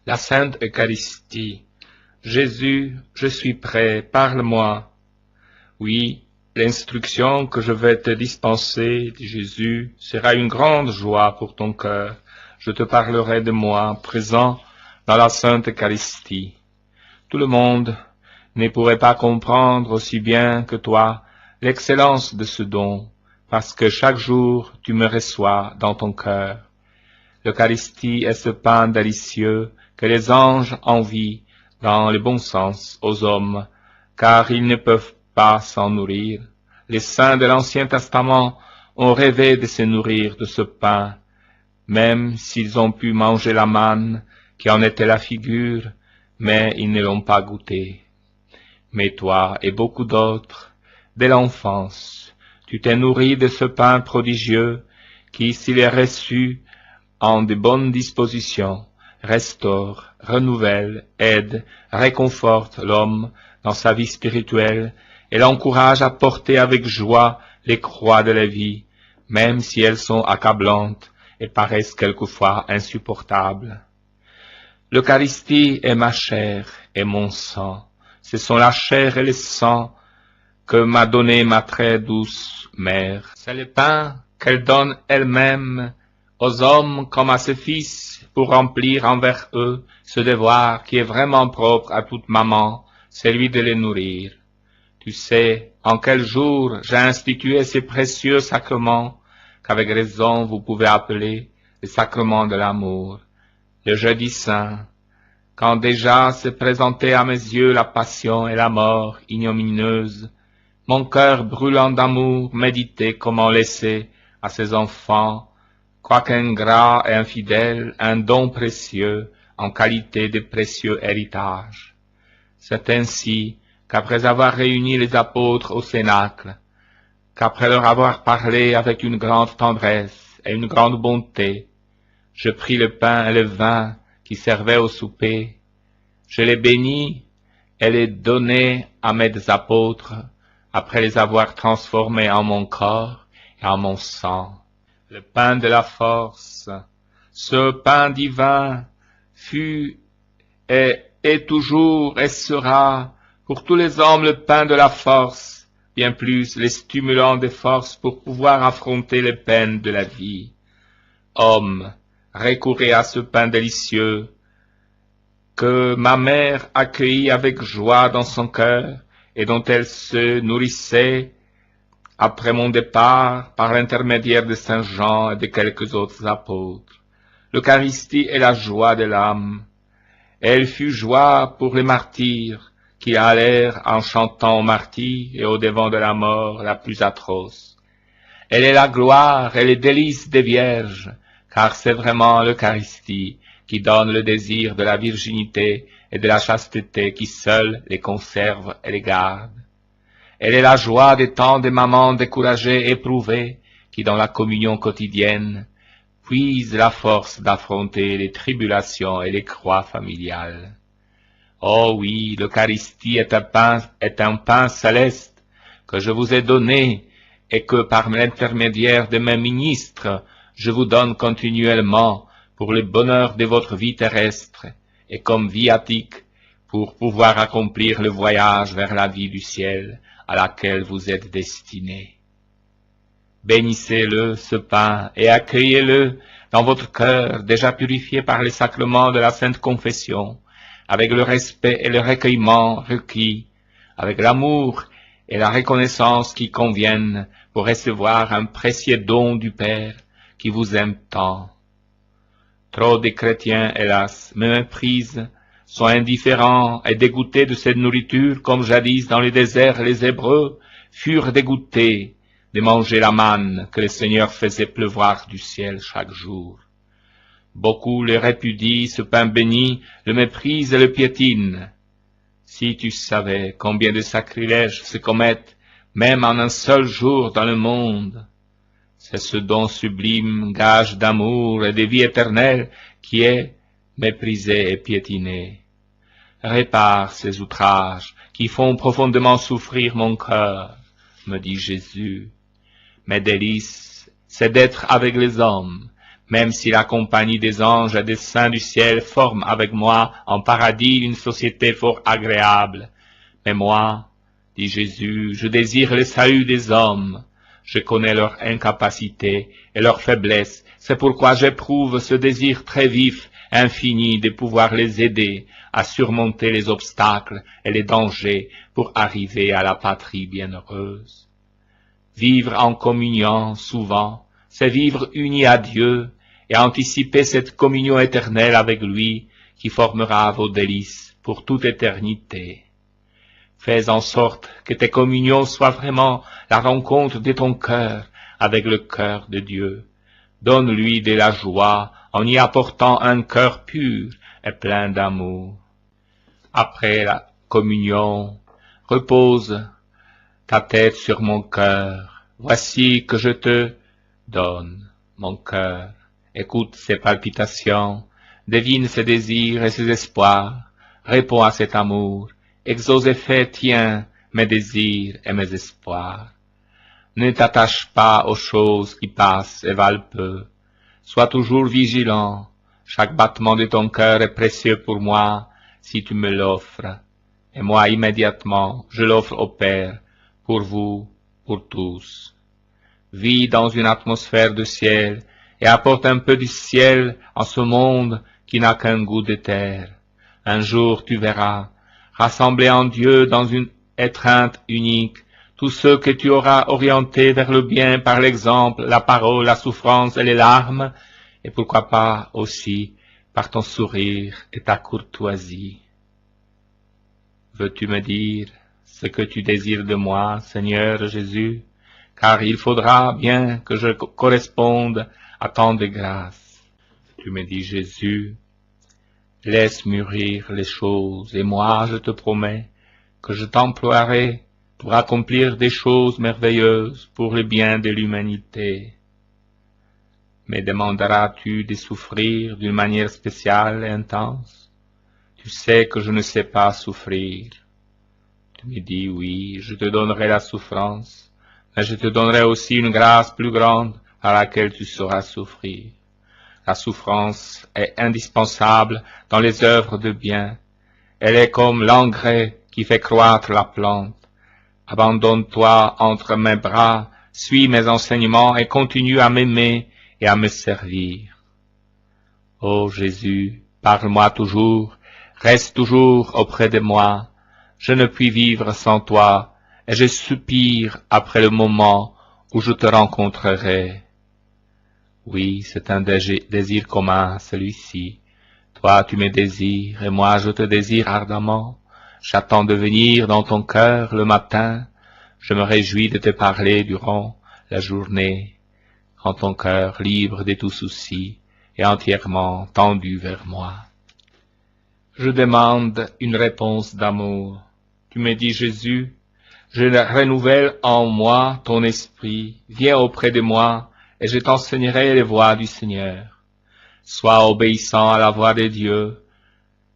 La Sainte Eucharistie. Jésus, je suis prêt, parle-moi. Oui, l'instruction que je vais te dispenser, dit Jésus, sera une grande joie pour ton cœur. Je te parlerai de moi, présent dans la Sainte Eucharistie. Tout le monde ne pourrait pas comprendre aussi bien que toi l'excellence de ce don, parce que chaque jour tu me reçois dans ton cœur. L'Eucharistie est ce pain délicieux que les anges envient, dans le bon sens, aux hommes, car ils ne peuvent pas s'en nourrir. Les saints de l'Ancien Testament ont rêvé de se nourrir de ce pain, même s'ils ont pu manger la manne, qui en était la figure, mais ils ne l'ont pas goûté. Mais toi et beaucoup d'autres, dès l'enfance, tu t'es nourri de ce pain prodigieux, qui, s'il est reçu en de bonnes dispositions, restaure, renouvelle, aide, réconforte l'homme dans sa vie spirituelle et l'encourage à porter avec joie les croix de la vie, même si elles sont accablantes et paraissent quelquefois insupportables. L'Eucharistie est ma chair et mon sang. Ce sont la chair et le sang que m'a donné ma très douce mère. C'est le pain qu'elle donne elle-même aux hommes comme à ses fils pour remplir envers eux ce devoir qui est vraiment propre à toute maman, celui de les nourrir. Tu sais en quel jour j'ai institué ces précieux sacrements qu'avec raison vous pouvez appeler les sacrements de l'amour. Le jeudi saint, quand déjà se présentait à mes yeux la passion et la mort ignominieuse, mon cœur brûlant d'amour méditait comment laisser à ses enfants, quoique ingrat et infidèle, un don précieux en qualité de précieux héritage. C'est ainsi qu'après avoir réuni les apôtres au cénacle, qu'après leur avoir parlé avec une grande tendresse et une grande bonté, je pris le pain et le vin qui servaient au souper, je les bénis et les donnai à mes apôtres, après les avoir transformés en mon corps et en mon sang. Le pain de la force, ce pain divin fut et est toujours et sera pour tous les hommes le pain de la force, bien plus les stimulants des forces pour pouvoir affronter les peines de la vie. Hommes, recourez à ce pain délicieux que ma mère accueillit avec joie dans son cœur et dont elle se nourrissait après mon départ par l'intermédiaire de Saint Jean et de quelques autres apôtres. L'Eucharistie est la joie de l'âme. Elle fut joie pour les martyrs qui allèrent en chantant aux martyrs et au devant de la mort la plus atroce. Elle est la gloire et les délices des vierges, car c'est vraiment l'Eucharistie qui donne le désir de la virginité et de la chasteté qui seuls les conserve et les garde. Elle est la joie des tant de mamans découragées et éprouvées qui, dans la communion quotidienne, puisent la force d'affronter les tribulations et les croix familiales. Oh oui, l'Eucharistie est un pain céleste que je vous ai donné et que par l'intermédiaire de mes ministres, je vous donne continuellement pour le bonheur de votre vie terrestre et comme viatique pour pouvoir accomplir le voyage vers la vie du ciel à laquelle vous êtes destinés. Bénissez-le, ce pain, et accueillez-le dans votre cœur déjà purifié par les sacrements de la Sainte Confession, avec le respect et le recueillement requis, avec l'amour et la reconnaissance qui conviennent pour recevoir un précieux don du Père qui vous aime tant. Trop de chrétiens, hélas, me méprisent, sont indifférents et dégoûtés de cette nourriture comme jadis dans le désert les Hébreux furent dégoûtés de manger la manne que le Seigneur faisait pleuvoir du ciel chaque jour. Beaucoup le répudient, ce pain béni, le méprisent et le piétinent. Si tu savais combien de sacrilèges se commettent, même en un seul jour dans le monde, c'est ce don sublime, gage d'amour et de vie éternelle, qui est méprisé et piétiné. Répare ces outrages qui font profondément souffrir mon cœur, me dit Jésus. Mes délices, c'est d'être avec les hommes, même si la compagnie des anges et des saints du ciel forme avec moi en paradis une société fort agréable. Mais moi, dit Jésus, je désire le salut des hommes. Je connais leur incapacité et leur faiblesse. C'est pourquoi j'éprouve ce désir très vif, infini, de pouvoir les aider à surmonter les obstacles et les dangers pour arriver à la patrie bienheureuse. Vivre en communion, souvent, c'est vivre uni à Dieu et anticiper cette communion éternelle avec lui qui formera vos délices pour toute éternité. Fais en sorte que tes communions soient vraiment la rencontre de ton cœur avec le cœur de Dieu. Donne-lui de la joie en y apportant un cœur pur et plein d'amour. Après la communion, repose ta tête sur mon cœur. Voici que je te donne mon cœur. Écoute ses palpitations, devine ses désirs et ses espoirs, réponds à cet amour, exauce et fais tiens mes désirs et mes espoirs. Ne t'attache pas aux choses qui passent et valent peu. Sois toujours vigilant. Chaque battement de ton cœur est précieux pour moi si tu me l'offres. Et moi immédiatement, je l'offre au Père, pour vous, pour tous. Vis dans une atmosphère de ciel et apporte un peu du ciel en ce monde qui n'a qu'un goût de terre. Un jour tu verras, rassemblés en Dieu dans une étreinte unique, tous ceux que tu auras orientés vers le bien par l'exemple, la parole, la souffrance et les larmes, et pourquoi pas aussi par ton sourire et ta courtoisie. Veux-tu me dire ce que tu désires de moi, Seigneur Jésus, car il faudra bien que je corresponde à tant de grâce. Tu me dis, Jésus, laisse mûrir les choses, et moi je te promets que je t'emploierai pour accomplir des choses merveilleuses pour le bien de l'humanité. Mais demanderas-tu de souffrir d'une manière spéciale et intense? Tu sais que je ne sais pas souffrir. Tu me dis, oui, je te donnerai la souffrance, mais je te donnerai aussi une grâce plus grande par laquelle tu sauras souffrir. La souffrance est indispensable dans les œuvres de bien. Elle est comme l'engrais qui fait croître la plante. Abandonne-toi entre mes bras, suis mes enseignements et continue à m'aimer et à me servir. Ô Jésus, parle-moi toujours, reste toujours auprès de moi. Je ne puis vivre sans toi et je soupire après le moment où je te rencontrerai. Oui, c'est un désir commun, celui-ci. Toi, tu me désires et moi, je te désire ardemment. J'attends de venir dans ton cœur le matin. Je me réjouis de te parler durant la journée, quand ton cœur, libre de tout souci, est entièrement tendu vers moi. Je demande une réponse d'amour. Tu me dis, Jésus, je renouvelle en moi ton esprit. Viens auprès de moi et je t'enseignerai les voies du Seigneur. Sois obéissant à la voix de Dieu,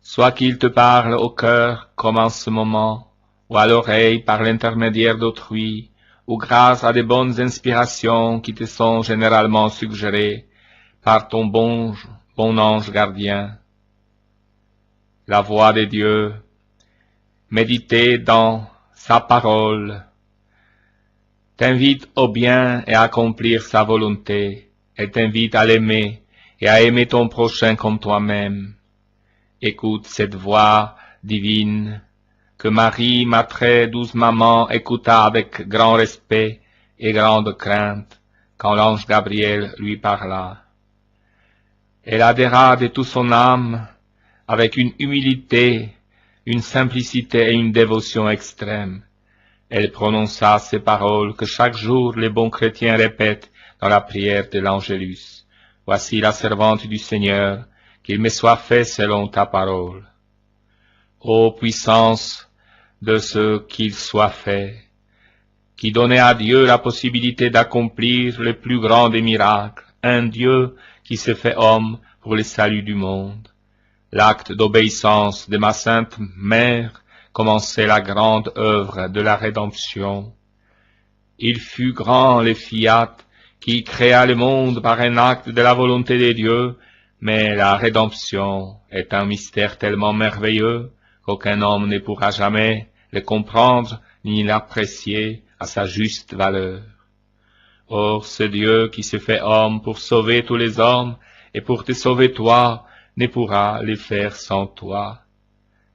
soit qu'il te parle au cœur comme en ce moment, ou à l'oreille par l'intermédiaire d'autrui, ou grâce à de bonnes inspirations qui te sont généralement suggérées par ton bon ange gardien. La voix de Dieu, méditer dans sa parole, t'invite au bien et à accomplir sa volonté, et t'invite à l'aimer et à aimer ton prochain comme toi-même. Écoute cette voix divine que Marie, ma très douce maman, écouta avec grand respect et grande crainte quand l'ange Gabriel lui parla. Elle adhéra de toute son âme avec une humilité, une simplicité et une dévotion extrême. Elle prononça ces paroles que chaque jour les bons chrétiens répètent dans la prière de l'Angélus. Voici la servante du Seigneur, qu'il me soit fait selon ta parole. Ô puissance de ce qu'il soit fait, qui donnait à Dieu la possibilité d'accomplir le plus grand des miracles, un Dieu qui se fait homme pour le salut du monde. L'acte d'obéissance de ma sainte mère commençait la grande œuvre de la rédemption. Il fut grand le fiat qui créa le monde par un acte de la volonté de Dieu, mais la rédemption est un mystère tellement merveilleux qu'aucun homme ne pourra jamais le comprendre ni l'apprécier à sa juste valeur. Or, ce Dieu qui se fait homme pour sauver tous les hommes et pour te sauver toi, ne pourra le faire sans toi.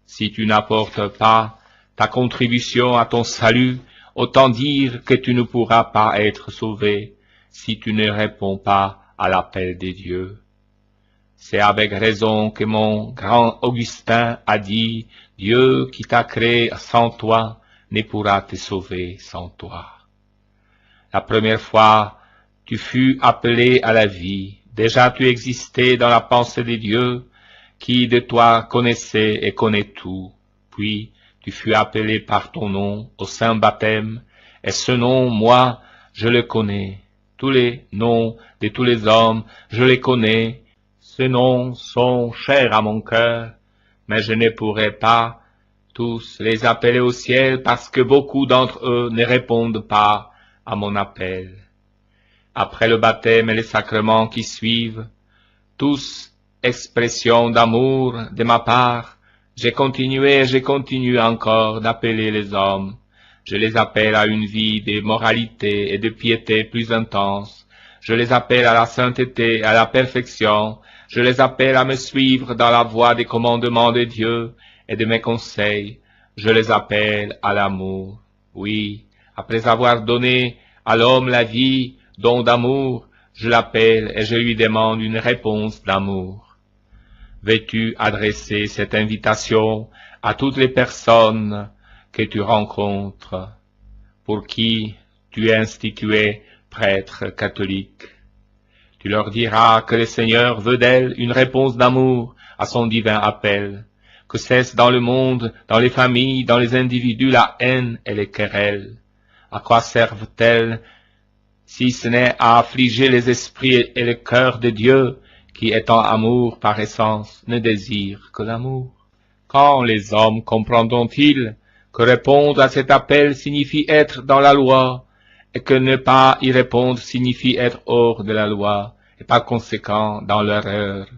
Si tu n'apportes pas ta contribution à ton salut, autant dire que tu ne pourras pas être sauvé si tu ne réponds pas à l'appel de Dieu. C'est avec raison que mon grand Augustin a dit, Dieu qui t'a créé sans toi ne pourra te sauver sans toi. La première fois, tu fus appelé à la vie. Déjà tu existais dans la pensée de Dieu, qui de toi connaissait et connaît tout. Puis, tu fus appelé par ton nom au saint baptême, et ce nom, moi, je le connais. Tous les noms de tous les hommes, je les connais. Ces noms sont chers à mon cœur, mais je ne pourrai pas tous les appeler au ciel parce que beaucoup d'entre eux ne répondent pas à mon appel. Après le baptême et les sacrements qui suivent, tous expressions d'amour de ma part, j'ai continué et je continue encore d'appeler les hommes. Je les appelle à une vie de moralité et de piété plus intense. Je les appelle à la sainteté, à la perfection. Je les appelle à me suivre dans la voie des commandements de Dieu et de mes conseils. Je les appelle à l'amour. Oui, après avoir donné à l'homme la vie, don d'amour, je l'appelle et je lui demande une réponse d'amour. Veux-tu adresser cette invitation à toutes les personnes que tu rencontres, pour qui tu es institué prêtre catholique? Tu leur diras que le Seigneur veut d'elles une réponse d'amour à son divin appel, que cesse dans le monde, dans les familles, dans les individus la haine et les querelles. À quoi servent-elles si ce n'est à affliger les esprits et le cœur de Dieu, qui étant amour par essence, ne désire que l'amour? Quand les hommes comprendront-ils que répondre à cet appel signifie être dans la loi, et que ne pas y répondre signifie être hors de la loi, et par conséquent dans l'erreur?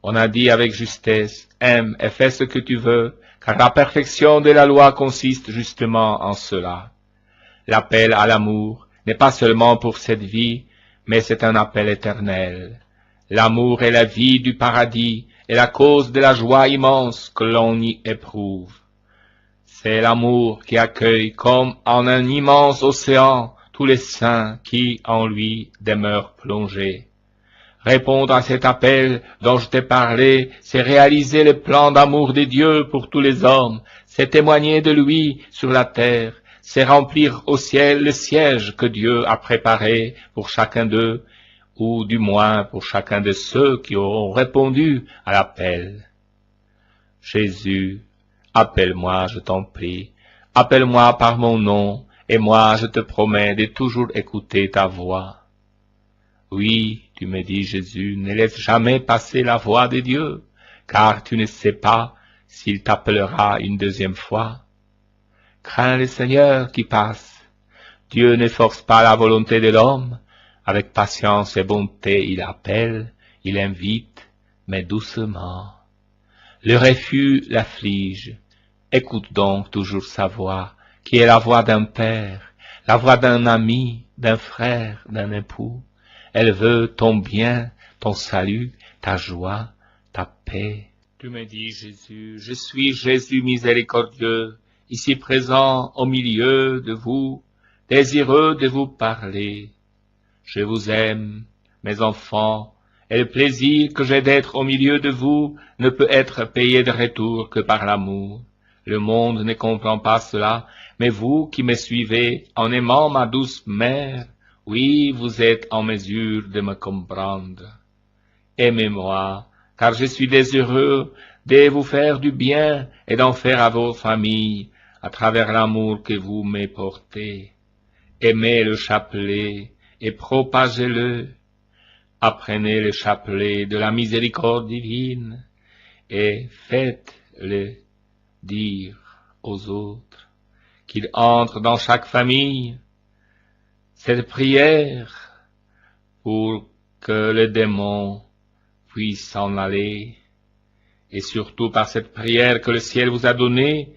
On a dit avec justesse, aime et fais ce que tu veux, car la perfection de la loi consiste justement en cela. L'appel à l'amour n'est pas seulement pour cette vie, mais c'est un appel éternel. L'amour est la vie du paradis et la cause de la joie immense que l'on y éprouve. C'est l'amour qui accueille comme en un immense océan tous les saints qui en lui demeurent plongés. Répondre à cet appel dont je t'ai parlé, c'est réaliser le plan d'amour de Dieu pour tous les hommes, c'est témoigner de lui sur la terre, c'est remplir au ciel le siège que Dieu a préparé pour chacun d'eux, ou du moins pour chacun de ceux qui auront répondu à l'appel. Jésus, appelle-moi, je t'en prie, appelle-moi par mon nom, et moi je te promets de toujours écouter ta voix. Oui, tu me dis, Jésus, ne laisse jamais passer la voix de Dieu, car tu ne sais pas s'il t'appellera une deuxième fois. Crains le Seigneur qui passe. Dieu ne force pas la volonté de l'homme. Avec patience et bonté, il appelle, il invite, mais doucement. Le refus l'afflige. Écoute donc toujours sa voix, qui est la voix d'un père, la voix d'un ami, d'un frère, d'un époux. Elle veut ton bien, ton salut, ta joie, ta paix. Tu me dis, Jésus, je suis Jésus miséricordieux, ici présent au milieu de vous, désireux de vous parler. Je vous aime, mes enfants, et le plaisir que j'ai d'être au milieu de vous ne peut être payé de retour que par l'amour. Le monde ne comprend pas cela, mais vous qui me suivez en aimant ma douce mère, oui, vous êtes en mesure de me comprendre. Aimez-moi, car je suis désireux de vous faire du bien et d'en faire à vos familles, à travers l'amour que vous me portez. Aimez le chapelet et propagez-le. Apprenez le chapelet de la miséricorde divine et faites-le dire aux autres qu'il entre dans chaque famille. Cette prière pour que le démon puisse s'en aller. Et surtout par cette prière que le ciel vous a donnée,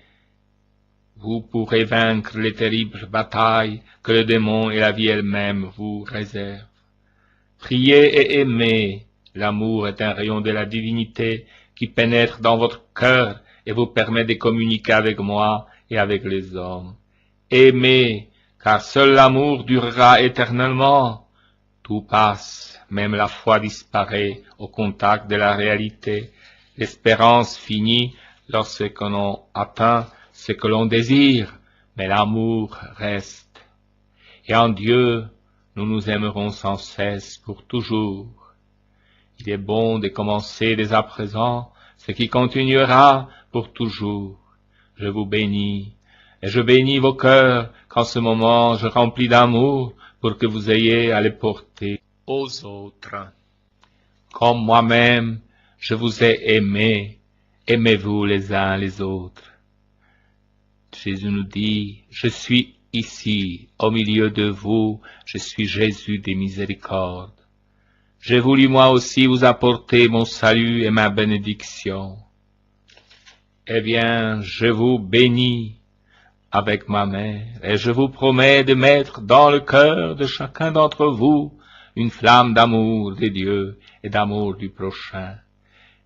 vous pourrez vaincre les terribles batailles que le démon et la vie elle-même vous réservent. Priez et aimez. L'amour est un rayon de la divinité qui pénètre dans votre cœur et vous permet de communiquer avec moi et avec les hommes. Aimez, car seul l'amour durera éternellement. Tout passe, même la foi disparaît au contact de la réalité. L'espérance finit lorsqu'on atteint ce que l'on désire, mais l'amour reste. Et en Dieu, nous nous aimerons sans cesse pour toujours. Il est bon de commencer dès à présent ce qui continuera pour toujours. Je vous bénis, et je bénis vos cœurs qu'en ce moment je remplis d'amour pour que vous ayez à les porter aux autres. Comme moi-même, je vous ai aimés, aimez-vous les uns les autres. Jésus nous dit, je suis ici, au milieu de vous, je suis Jésus des miséricordes. J'ai voulu moi aussi vous apporter mon salut et ma bénédiction. Eh bien, je vous bénis avec ma mère, et je vous promets de mettre dans le cœur de chacun d'entre vous une flamme d'amour de Dieu et d'amour du prochain.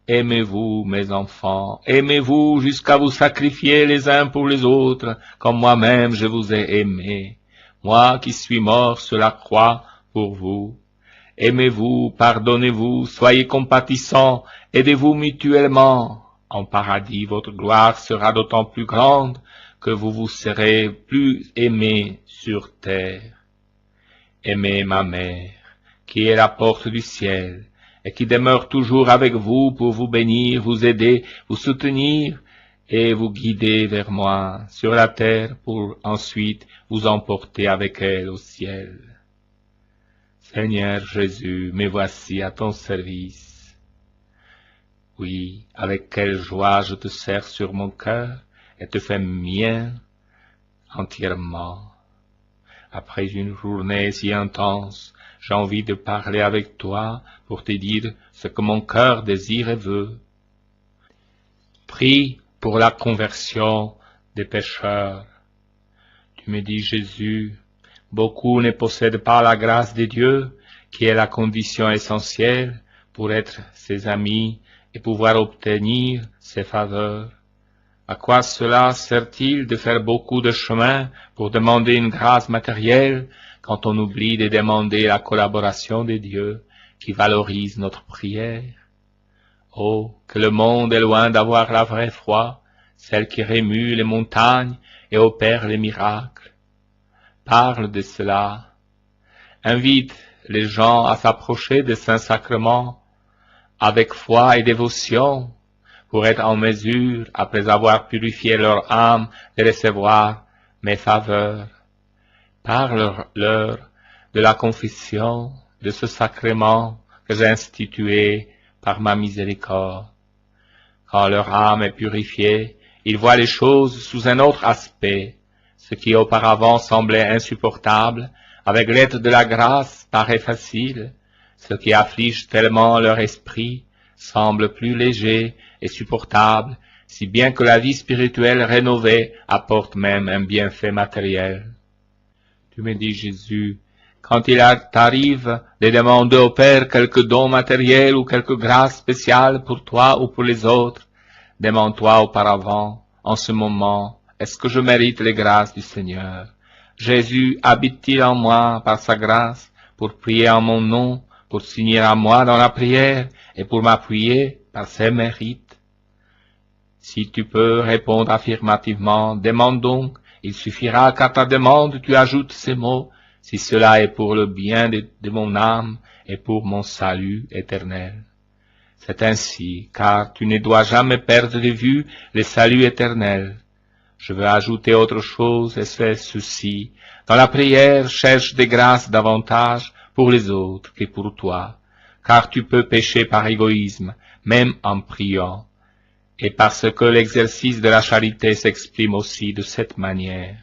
Aimez-vous, mes enfants, aimez-vous jusqu'à vous sacrifier les uns pour les autres, comme moi-même je vous ai aimés, moi qui suis mort sur la croix pour vous. Aimez-vous, pardonnez-vous, soyez compatissants, aidez-vous mutuellement. En paradis, votre gloire sera d'autant plus grande que vous vous serez plus aimés sur terre. Aimez ma mère, qui est la porte du ciel, et qui demeure toujours avec vous pour vous bénir, vous aider, vous soutenir et vous guider vers moi sur la terre pour ensuite vous emporter avec elle au ciel. Seigneur Jésus, me voici à ton service. Oui, avec quelle joie je te serre sur mon cœur et te fais mien entièrement. Après une journée si intense, j'ai envie de parler avec toi pour te dire ce que mon cœur désire et veut. Prie pour la conversion des pécheurs. Tu me dis, Jésus, beaucoup ne possèdent pas la grâce de Dieu, qui est la condition essentielle pour être ses amis et pouvoir obtenir ses faveurs. À quoi cela sert-il de faire beaucoup de chemin pour demander une grâce matérielle quand on oublie de demander la collaboration de Dieu qui valorise notre prière? Oh, que le monde est loin d'avoir la vraie foi, celle qui remue les montagnes et opère les miracles. Parle de cela. Invite les gens à s'approcher des saints sacrements avec foi et dévotion pour être en mesure, après avoir purifié leur âme, de recevoir mes faveurs. Parle-leur de la confession, de ce sacrement que j'ai institué par ma miséricorde. Quand leur âme est purifiée, ils voient les choses sous un autre aspect. Ce qui auparavant semblait insupportable, avec l'aide de la grâce, paraît facile. Ce qui afflige tellement leur esprit semble plus léger et supportable, si bien que la vie spirituelle rénovée apporte même un bienfait matériel. Tu me dis, Jésus, quand il t'arrive de demander au Père quelque don matériel ou quelque grâce spéciale pour toi ou pour les autres, demande-toi auparavant, en ce moment, est-ce que je mérite les grâces du Seigneur? Jésus habite-t-il en moi par sa grâce pour prier en mon nom, pour s'unir à moi dans la prière et pour m'appuyer par ses mérites? Si tu peux répondre affirmativement, demande donc, il suffira qu'à ta demande tu ajoutes ces mots, si cela est pour le bien de mon âme et pour mon salut éternel. C'est ainsi, car tu ne dois jamais perdre de vue le salut éternel. Je veux ajouter autre chose, et c'est ceci. Dans la prière, cherche des grâces davantage pour les autres que pour toi, car tu peux pécher par égoïsme, même en priant, et parce que l'exercice de la charité s'exprime aussi de cette manière.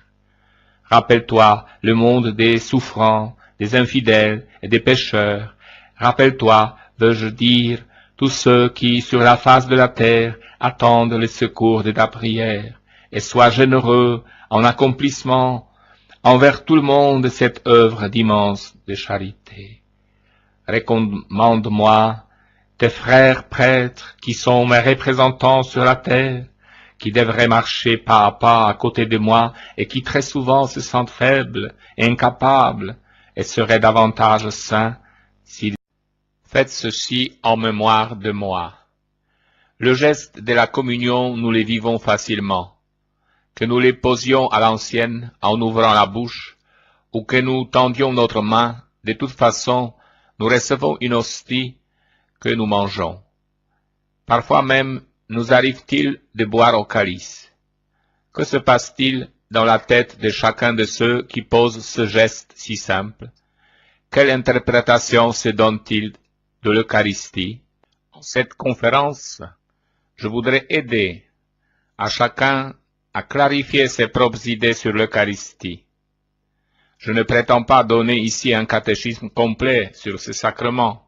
Rappelle-toi le monde des souffrants, des infidèles et des pécheurs. Rappelle-toi, veux-je dire, tous ceux qui, sur la face de la terre, attendent le secours de ta prière, et sois généreux en accomplissement envers tout le monde cette œuvre d'immense de charité. Recommande-moi tes frères prêtres qui sont mes représentants sur la terre, qui devraient marcher pas à pas à côté de moi et qui très souvent se sentent faibles et incapables et seraient davantage saints s'ils faites ceci en mémoire de moi. Le geste de la communion, nous les vivons facilement. Que nous les posions à l'ancienne en ouvrant la bouche, ou que nous tendions notre main, de toute façon, nous recevons une hostie que nous mangeons. Parfois même, nous arrive-t-il de boire au calice. Que se passe-t-il dans la tête de chacun de ceux qui posent ce geste si simple? Quelle interprétation se donne-t-il de l'Eucharistie? En cette conférence, je voudrais aider à chacun à clarifier ses propres idées sur l'Eucharistie. Je ne prétends pas donner ici un catéchisme complet sur ce sacrement.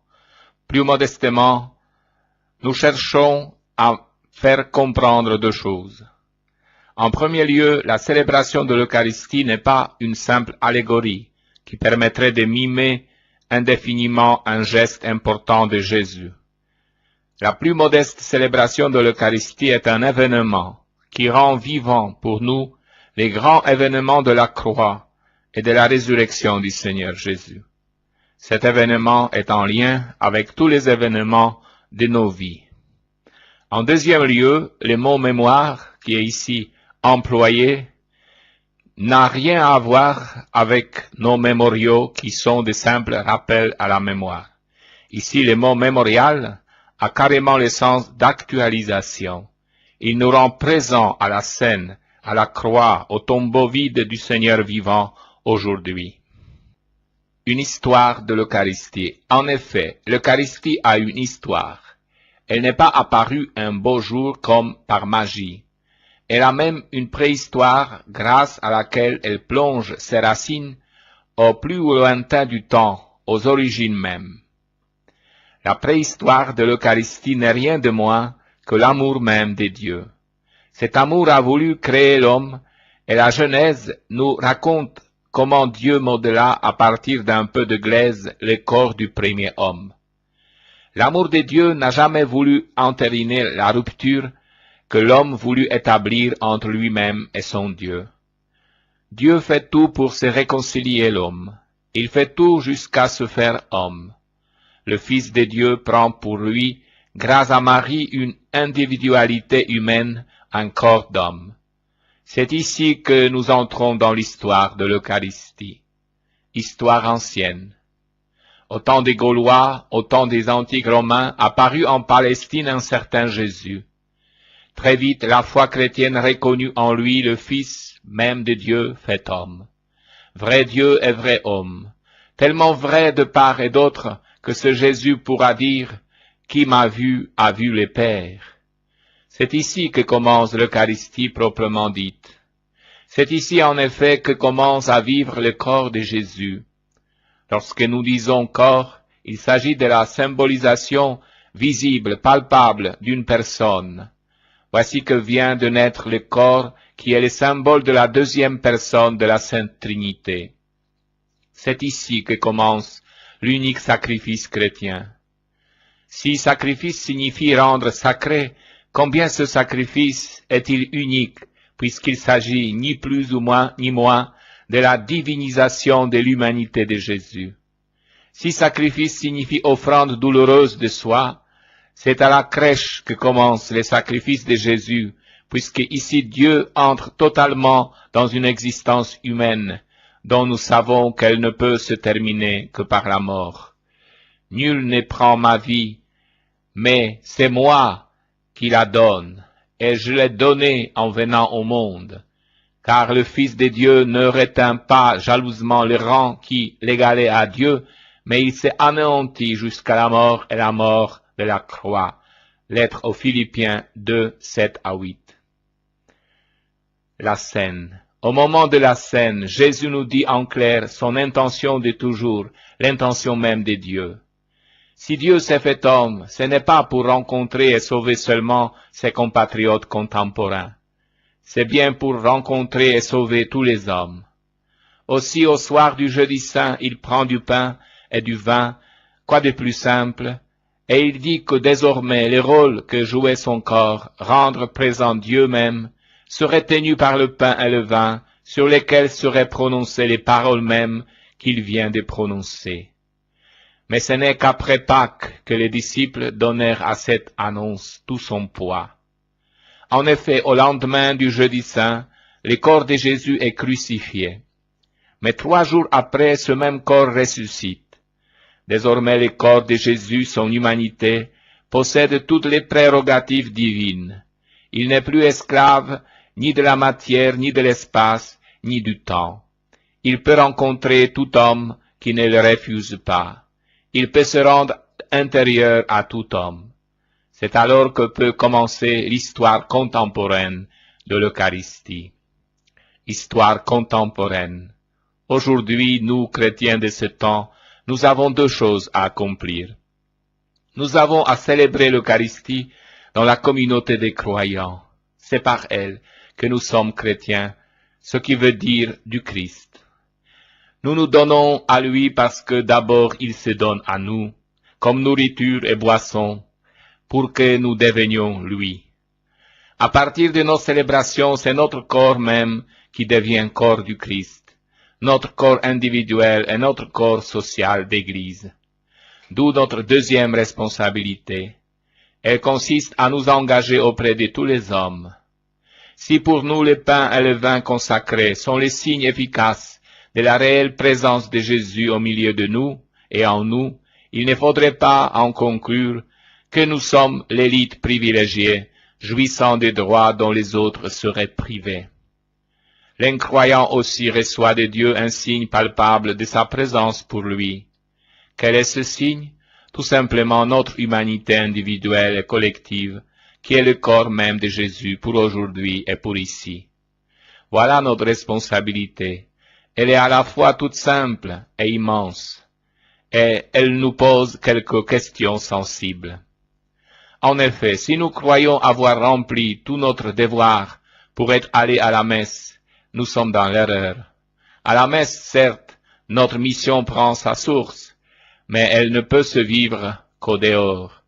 Plus modestement, nous cherchons à faire comprendre deux choses. En premier lieu, la célébration de l'Eucharistie n'est pas une simple allégorie qui permettrait de mimer indéfiniment un geste important de Jésus. La plus modeste célébration de l'Eucharistie est un événement qui rend vivant pour nous les grands événements de la croix et de la résurrection du Seigneur Jésus. Cet événement est en lien avec tous les événements de nos vies. En deuxième lieu, le mot mémoire, qui est ici employé, n'a rien à voir avec nos mémoriaux qui sont de simples rappels à la mémoire. Ici, le mot mémorial a carrément le sens d'actualisation. Il nous rend présents à la scène, à la croix, au tombeau vide du Seigneur vivant aujourd'hui. Une histoire de l'Eucharistie. En effet, l'Eucharistie a une histoire. Elle n'est pas apparue un beau jour comme par magie. Elle a même une préhistoire grâce à laquelle elle plonge ses racines au plus lointain du temps, aux origines mêmes. La préhistoire de l'Eucharistie n'est rien de moins que l'amour même de Dieu. Cet amour a voulu créer l'homme, et la Genèse nous raconte comment Dieu modela à partir d'un peu de glaise le corps du premier homme. L'amour de Dieu n'a jamais voulu entériner la rupture que l'homme voulut établir entre lui-même et son Dieu. Dieu fait tout pour se réconcilier l'homme. Il fait tout jusqu'à se faire homme. Le Fils de Dieu prend pour lui, grâce à Marie, une individualité humaine, un corps d'homme. C'est ici que nous entrons dans l'histoire de l'Eucharistie, histoire ancienne. Au temps des Gaulois, au temps des antiques Romains, apparut en Palestine un certain Jésus. Très vite, la foi chrétienne reconnut en lui le Fils même de Dieu fait homme. Vrai Dieu et vrai homme, tellement vrai de part et d'autre que ce Jésus pourra dire « Qui m'a vu a vu le Père ». C'est ici que commence l'Eucharistie proprement dite. C'est ici en effet que commence à vivre le corps de Jésus. Lorsque nous disons corps, il s'agit de la symbolisation visible, palpable d'une personne. Voici que vient de naître le corps qui est le symbole de la deuxième personne de la Sainte Trinité. C'est ici que commence l'unique sacrifice chrétien. Si sacrifice signifie rendre sacré, combien ce sacrifice est-il unique, puisqu'il s'agit ni plus ou moins ni moins de la divinisation de l'humanité de Jésus. Si sacrifice signifie offrande douloureuse de soi, c'est à la crèche que commence le sacrifice de Jésus, puisque ici Dieu entre totalement dans une existence humaine, dont nous savons qu'elle ne peut se terminer que par la mort. Nul ne prend ma vie, mais c'est moi qui la donne, et je l'ai donnée en venant au monde, car le Fils de Dieu ne retint pas jalousement le rang qui l'égalait à Dieu, mais il s'est anéanti jusqu'à la mort et la mort de la croix. Lettre aux Philippiens 2, 7 à 8. La scène. Au moment de la scène, Jésus nous dit en clair son intention de toujours, l'intention même de Dieu. Si Dieu s'est fait homme, ce n'est pas pour rencontrer et sauver seulement ses compatriotes contemporains. C'est bien pour rencontrer et sauver tous les hommes. Aussi, au soir du jeudi saint, il prend du pain et du vin, quoi de plus simple, et il dit que désormais le rôle que jouait son corps, rendre présent Dieu même, serait tenu par le pain et le vin, sur lesquels seraient prononcées les paroles mêmes qu'il vient de prononcer. Mais ce n'est qu'après Pâques que les disciples donnèrent à cette annonce tout son poids. En effet, au lendemain du jeudi saint, le corps de Jésus est crucifié. Mais 3 jours après, ce même corps ressuscite. Désormais, le corps de Jésus, son humanité, possède toutes les prérogatives divines. Il n'est plus esclave ni de la matière, ni de l'espace, ni du temps. Il peut rencontrer tout homme qui ne le refuse pas. Il peut se rendre intérieur à tout homme. C'est alors que peut commencer l'histoire contemporaine de l'Eucharistie. Histoire contemporaine. Aujourd'hui, nous, chrétiens de ce temps, nous avons 2 choses à accomplir. Nous avons à célébrer l'Eucharistie dans la communauté des croyants. C'est par elle que nous sommes chrétiens, ce qui veut dire du Christ. Nous nous donnons à lui parce que d'abord il se donne à nous, comme nourriture et boisson, pour que nous devenions lui. À partir de nos célébrations, c'est notre corps même qui devient corps du Christ, notre corps individuel et notre corps social d'Église. D'où notre deuxième responsabilité. Elle consiste à nous engager auprès de tous les hommes. Si pour nous le pain et le vin consacrés sont les signes efficaces de la réelle présence de Jésus au milieu de nous et en nous, il ne faudrait pas en conclure que nous sommes l'élite privilégiée, jouissant des droits dont les autres seraient privés. L'incroyant aussi reçoit de Dieu un signe palpable de sa présence pour lui. Quel est ce signe? Tout simplement notre humanité individuelle et collective, qui est le corps même de Jésus pour aujourd'hui et pour ici. Voilà notre responsabilité. Elle est à la fois toute simple et immense, et elle nous pose quelques questions sensibles. En effet, si nous croyons avoir rempli tout notre devoir pour être allés à la messe, nous sommes dans l'erreur. À la messe, certes, notre mission prend sa source, mais elle ne peut se vivre qu'au dehors.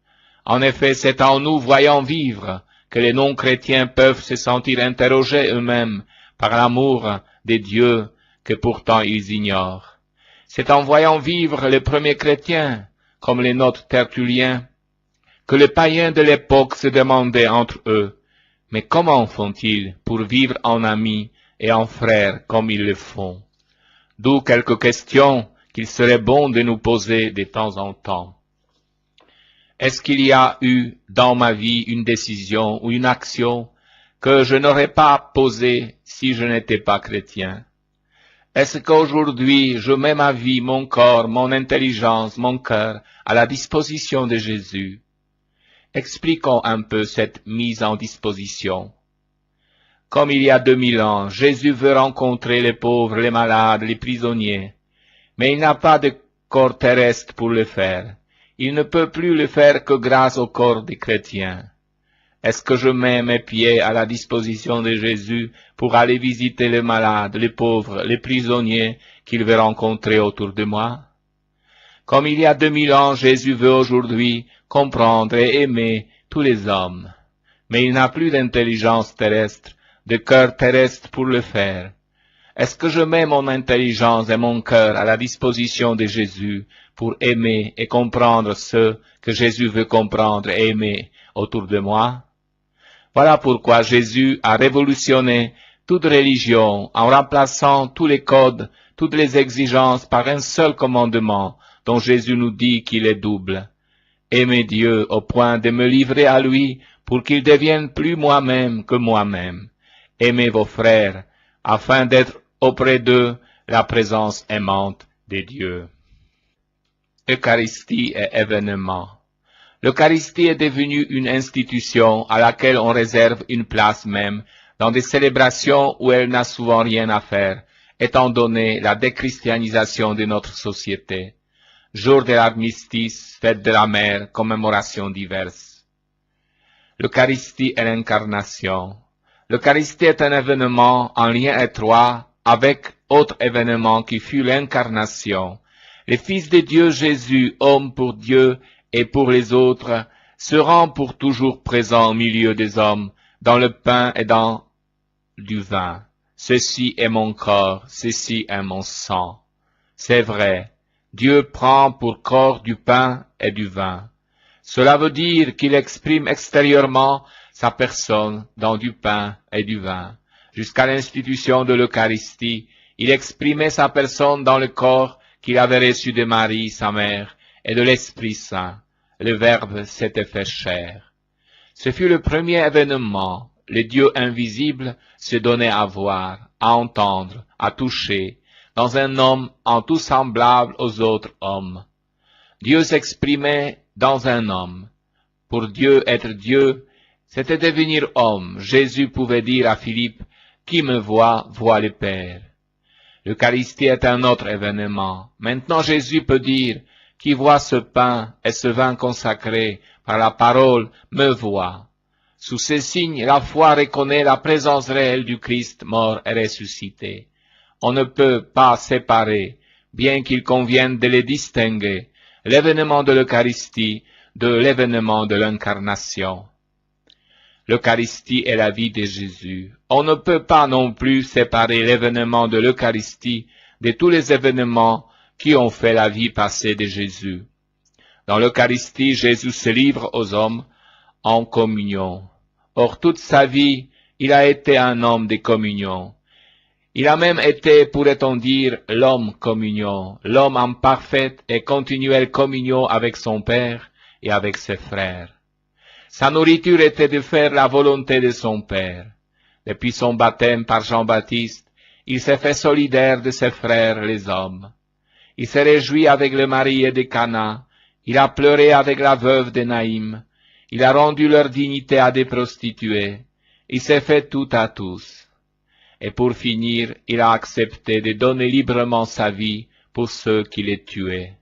En effet, c'est en nous voyant vivre que les non-chrétiens peuvent se sentir interrogés eux-mêmes par l'amour des dieux que pourtant ils ignorent. C'est en voyant vivre les premiers chrétiens, comme les nôtres tertulliens, que les païens de l'époque se demandaient entre eux, mais comment font-ils pour vivre en amis et en frères comme ils le font? D'où quelques questions qu'il serait bon de nous poser de temps en temps. Est-ce qu'il y a eu dans ma vie une décision ou une action que je n'aurais pas posée si je n'étais pas chrétien? Est-ce qu'aujourd'hui je mets ma vie, mon corps, mon intelligence, mon cœur à la disposition de Jésus? Expliquons un peu cette mise en disposition. Comme il y a 2000 ans, Jésus veut rencontrer les pauvres, les malades, les prisonniers, mais il n'a pas de corps terrestre pour le faire. Il ne peut plus le faire que grâce au corps des chrétiens. Est-ce que je mets mes pieds à la disposition de Jésus pour aller visiter les malades, les pauvres, les prisonniers qu'il veut rencontrer autour de moi? Comme il y a 2000 ans, Jésus veut aujourd'hui comprendre et aimer tous les hommes. Mais il n'a plus d'intelligence terrestre, de cœur terrestre pour le faire. Est-ce que je mets mon intelligence et mon cœur à la disposition de Jésus pour aimer et comprendre ceux que Jésus veut comprendre et aimer autour de moi? Voilà pourquoi Jésus a révolutionné toute religion en remplaçant tous les codes, toutes les exigences par un seul commandement dont Jésus nous dit qu'il est double. Aimer Dieu au point de me livrer à lui pour qu'il devienne plus moi-même que moi-même. Aimez vos frères afin d'être auprès d'eux la présence aimante de Dieu. Eucharistie et événement. L'Eucharistie est devenue une institution à laquelle on réserve une place même dans des célébrations où elle n'a souvent rien à faire, étant donné la déchristianisation de notre société. Jour de l'armistice, fête de la mer, commémorations diverses. L'Eucharistie est l'incarnation. L'Eucharistie est un événement en lien étroit avec autre événement qui fut l'incarnation. Le Fils de Dieu Jésus, homme pour Dieu et pour les autres, se rend pour toujours présent au milieu des hommes, dans le pain et dans du vin. Ceci est mon corps, ceci est mon sang. C'est vrai, Dieu prend pour corps du pain et du vin. Cela veut dire qu'il exprime extérieurement sa personne dans du pain et du vin. Jusqu'à l'institution de l'Eucharistie, il exprimait sa personne dans le corps qu'il avait reçu de Marie, sa mère, et de l'Esprit Saint. Le Verbe s'était fait chair. Ce fut le premier événement. Le Dieu invisible se donnait à voir, à entendre, à toucher, dans un homme en tout semblable aux autres hommes. Dieu s'exprimait dans un homme. Pour Dieu être Dieu, c'était devenir homme. Jésus pouvait dire à Philippe, « Qui me voit, voit le Père ». L'Eucharistie est un autre événement. Maintenant Jésus peut dire, « Qui voit ce pain et ce vin consacré par la parole me voit ». Sous ces signes, la foi reconnaît la présence réelle du Christ mort et ressuscité. On ne peut pas séparer, bien qu'il convienne de les distinguer, l'événement de l'Eucharistie de l'événement de l'incarnation. L'Eucharistie est la vie de Jésus. On ne peut pas non plus séparer l'événement de l'Eucharistie de tous les événements qui ont fait la vie passée de Jésus. Dans l'Eucharistie, Jésus se livre aux hommes en communion. Or, toute sa vie, il a été un homme de communion. Il a même été, pourrait-on dire, l'homme communion, l'homme en parfaite et continuelle communion avec son Père et avec ses frères. Sa nourriture était de faire la volonté de son Père. Depuis son baptême par Jean-Baptiste, il s'est fait solidaire de ses frères les hommes. Il s'est réjoui avec le marié de Cana, il a pleuré avec la veuve de Naïm, il a rendu leur dignité à des prostituées, il s'est fait tout à tous. Et pour finir, il a accepté de donner librement sa vie pour ceux qui les tuaient.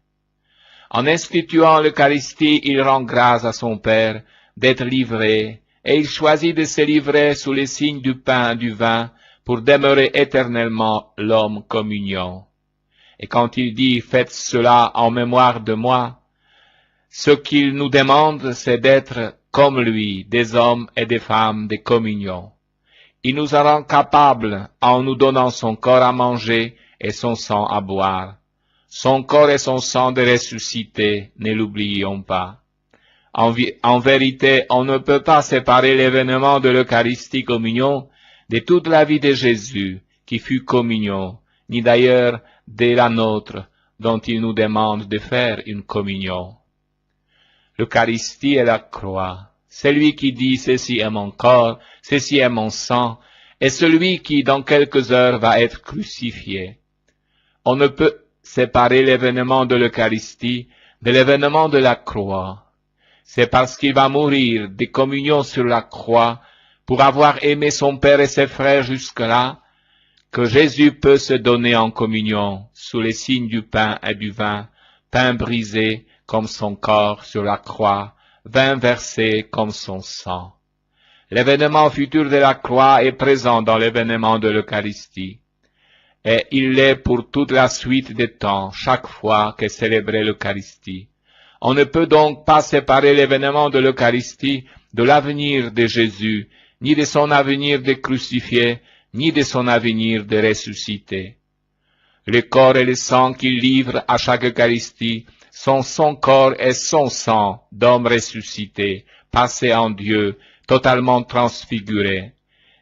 En instituant l'Eucharistie, il rend grâce à son Père d'être livré, et il choisit de se livrer sous les signes du pain et du vin pour demeurer éternellement l'homme communion. Et quand il dit « Faites cela en mémoire de moi », ce qu'il nous demande, c'est d'être comme lui, des hommes et des femmes de communion. Il nous rend capables en nous donnant son corps à manger et son sang à boire. Son corps et son sang de ressuscité, ne l'oublions pas. En vérité, on ne peut pas séparer l'événement de l'Eucharistie communion de toute la vie de Jésus, qui fut communion, ni d'ailleurs de la nôtre, dont il nous demande de faire une communion. L'Eucharistie est la croix. Celui qui dit « Ceci est mon corps, ceci est mon sang », est celui qui, dans quelques heures, va être crucifié. On ne peut séparer l'événement de l'Eucharistie de l'événement de la croix. C'est parce qu'il va mourir de communion sur la croix pour avoir aimé son Père et ses frères jusque-là, que Jésus peut se donner en communion sous les signes du pain et du vin, pain brisé comme son corps sur la croix, vin versé comme son sang. L'événement futur de la croix est présent dans l'événement de l'Eucharistie, et il l'est pour toute la suite des temps, chaque fois qu'est célébrée l'Eucharistie. On ne peut donc pas séparer l'événement de l'Eucharistie de l'avenir de Jésus, ni de son avenir de crucifié, ni de son avenir de ressuscité. Le corps et le sang qu'il livre à chaque Eucharistie sont son corps et son sang d'homme ressuscité, passé en Dieu, totalement transfiguré.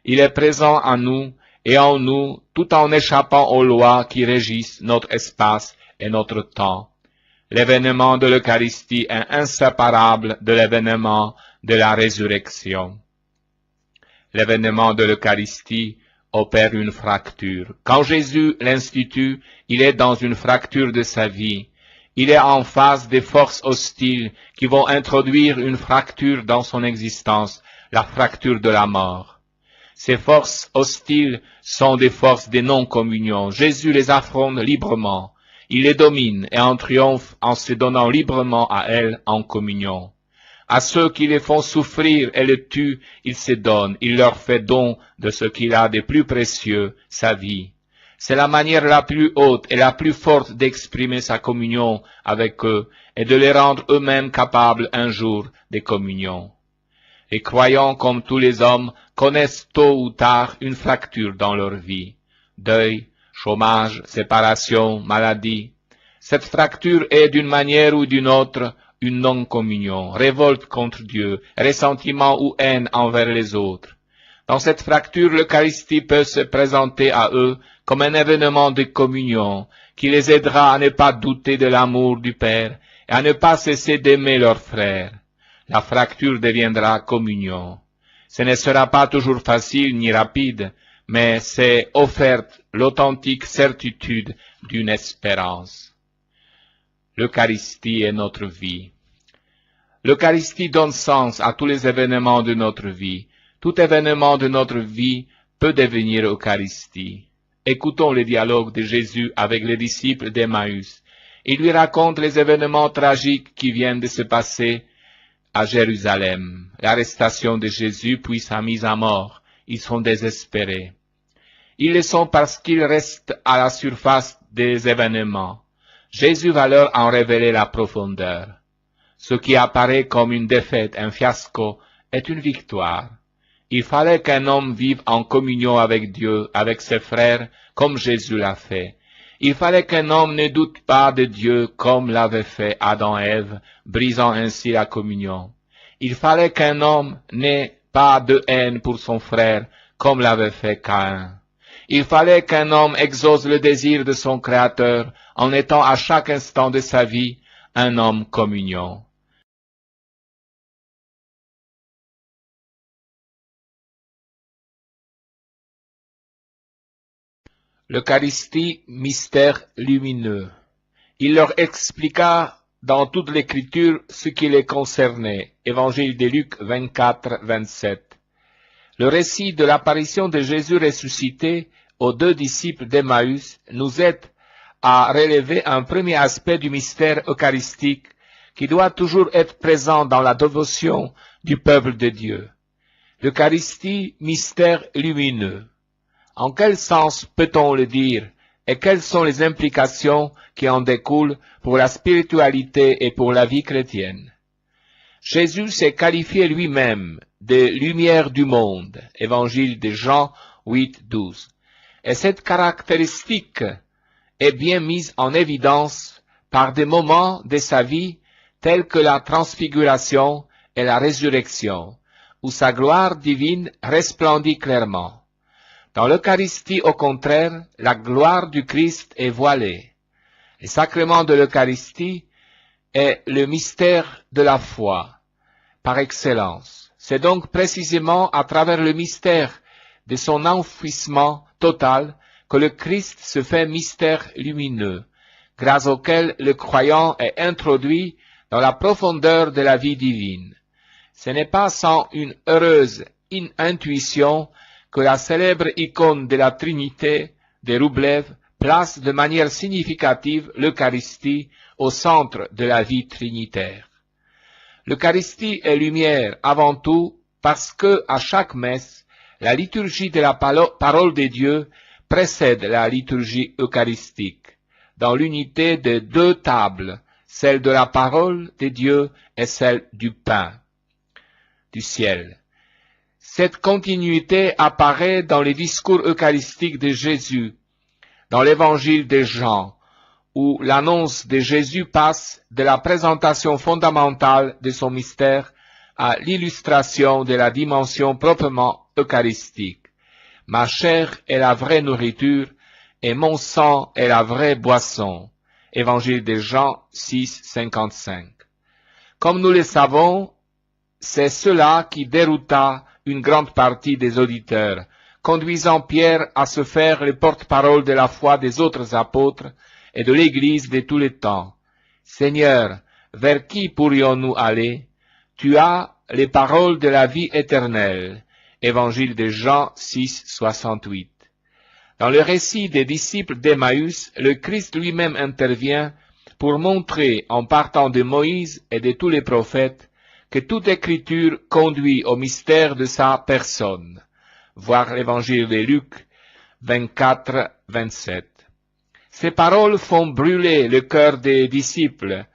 Il est présent en nous et en nous tout en échappant aux lois qui régissent notre espace et notre temps. L'événement de l'Eucharistie est inséparable de l'événement de la résurrection. L'événement de l'Eucharistie opère une fracture. Quand Jésus l'institue, il est dans une fracture de sa vie. Il est en face des forces hostiles qui vont introduire une fracture dans son existence, la fracture de la mort. Ces forces hostiles sont des forces des non-communions. Jésus les affronte librement. Il les domine et en triomphe en se donnant librement à elles en communion. À ceux qui les font souffrir et le tuent, il se donne, il leur fait don de ce qu'il a de plus précieux, sa vie. C'est la manière la plus haute et la plus forte d'exprimer sa communion avec eux et de les rendre eux-mêmes capables un jour de communion. Les croyants, comme tous les hommes, connaissent tôt ou tard une fracture dans leur vie. Deuil, chômage, séparation, maladie. Cette fracture est d'une manière ou d'une autre une non-communion, révolte contre Dieu, ressentiment ou haine envers les autres. Dans cette fracture, l'Eucharistie peut se présenter à eux comme un événement de communion qui les aidera à ne pas douter de l'amour du Père et à ne pas cesser d'aimer leurs frères. La fracture deviendra communion. Ce ne sera pas toujours facile ni rapide, mais c'est offerte l'authentique certitude d'une espérance. L'Eucharistie est notre vie. L'Eucharistie donne sens à tous les événements de notre vie. Tout événement de notre vie peut devenir Eucharistie. Écoutons le dialogue de Jésus avec les disciples d'Emmaüs. Il lui raconte les événements tragiques qui viennent de se passer à Jérusalem, l'arrestation de Jésus puis sa mise à mort. Ils sont désespérés. Ils le sont parce qu'ils restent à la surface des événements. Jésus va leur en révéler la profondeur. Ce qui apparaît comme une défaite, un fiasco, est une victoire. Il fallait qu'un homme vive en communion avec Dieu, avec ses frères, comme Jésus l'a fait. Il fallait qu'un homme ne doute pas de Dieu comme l'avaient fait Adam et Ève, brisant ainsi la communion. Il fallait qu'un homme n'ait pas de haine pour son frère comme l'avait fait Caïn. Il fallait qu'un homme exauce le désir de son Créateur en étant à chaque instant de sa vie un homme communion. L'Eucharistie, mystère lumineux. Il leur expliqua dans toute l'Écriture ce qui les concernait. Évangile de Luc 24, 27. Le récit de l'apparition de Jésus ressuscité aux deux disciples d'Emmaüs nous aide à relever un premier aspect du mystère eucharistique qui doit toujours être présent dans la dévotion du peuple de Dieu. L'Eucharistie, mystère lumineux. En quel sens peut-on le dire et quelles sont les implications qui en découlent pour la spiritualité et pour la vie chrétienne? Jésus s'est qualifié lui-même de lumière du monde, Évangile de Jean 8, 12. Et cette caractéristique est bien mise en évidence par des moments de sa vie tels que la transfiguration et la résurrection, où sa gloire divine resplendit clairement. Dans l'Eucharistie, au contraire, la gloire du Christ est voilée. Le sacrement de l'Eucharistie est le mystère de la foi, par excellence. C'est donc précisément à travers le mystère de son enfouissement total que le Christ se fait mystère lumineux, grâce auquel le croyant est introduit dans la profondeur de la vie divine. Ce n'est pas sans une heureuse intuition que la célèbre icône de la Trinité de Roublev place de manière significative l'Eucharistie au centre de la vie trinitaire. L'Eucharistie est lumière avant tout parce que, à chaque messe, la liturgie de la parole de Dieu précède la liturgie eucharistique, dans l'unité de deux tables, celle de la parole de Dieu et celle du pain du ciel. Cette continuité apparaît dans les discours eucharistiques de Jésus, dans l'évangile de Jean, où l'annonce de Jésus passe de la présentation fondamentale de son mystère à l'illustration de la dimension proprement eucharistique. Ma chair est la vraie nourriture et mon sang est la vraie boisson. Évangile de Jean 6, 55. Comme nous le savons, c'est cela qui dérouta une grande partie des auditeurs, conduisant Pierre à se faire le porte-parole de la foi des autres apôtres et de l'Église de tous les temps. Seigneur, vers qui pourrions-nous aller? Tu as les paroles de la vie éternelle, Évangile de Jean 6, 68. Dans le récit des disciples d'Emmaüs, le Christ lui-même intervient pour montrer, en partant de Moïse et de tous les prophètes, que toute écriture conduit au mystère de sa personne. Voir l'évangile de Luc 24, 27. Ces paroles font brûler le cœur des disciples,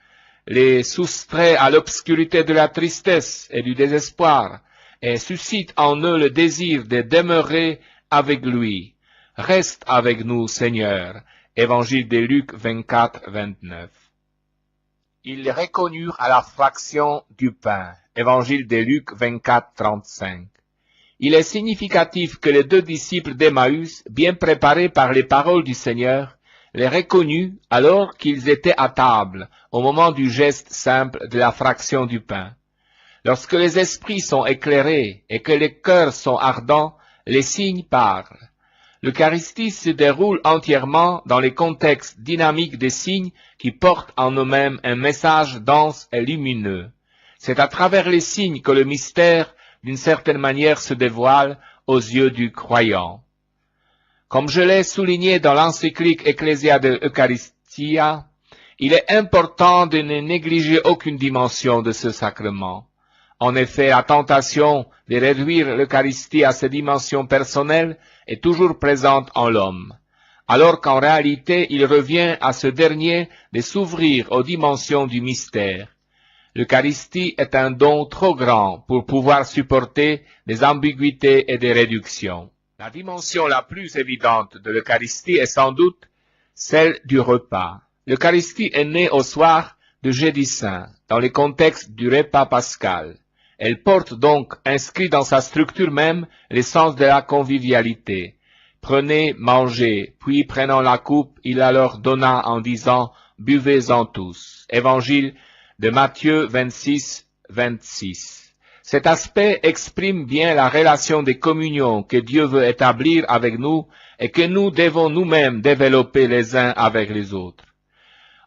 les soustraient à l'obscurité de la tristesse et du désespoir, et suscitent en eux le désir de demeurer avec lui. Reste avec nous, Seigneur. Évangile de Luc 24, 29. Ils reconnurent à la fraction du pain. Évangile de Luc 24, 35. Il est significatif que les deux disciples d'Emmaüs, bien préparés par les paroles du Seigneur, les reconnurent alors qu'ils étaient à table, au moment du geste simple de la fraction du pain. Lorsque les esprits sont éclairés et que les cœurs sont ardents, les signes parlent. L'Eucharistie se déroule entièrement dans les contextes dynamiques des signes qui portent en eux-mêmes un message dense et lumineux. C'est à travers les signes que le mystère, d'une certaine manière, se dévoile aux yeux du croyant. Comme je l'ai souligné dans l'encyclique Ecclesia de Eucharistia, il est important de ne négliger aucune dimension de ce sacrement. En effet, la tentation de réduire l'Eucharistie à ses dimensions personnelles est toujours présente en l'homme, alors qu'en réalité, il revient à ce dernier de s'ouvrir aux dimensions du mystère. L'Eucharistie est un don trop grand pour pouvoir supporter des ambiguïtés et des réductions. La dimension la plus évidente de l'Eucharistie est sans doute celle du repas. L'Eucharistie est née au soir de Jeudi Saint, dans le contexte du repas pascal. Elle porte donc, inscrit dans sa structure même, l'essence de la convivialité. Prenez, mangez, puis prenant la coupe, il la leur donna en disant, buvez-en tous. Évangile de Matthieu 26, 26. Cet aspect exprime bien la relation de communion que Dieu veut établir avec nous et que nous devons nous-mêmes développer les uns avec les autres.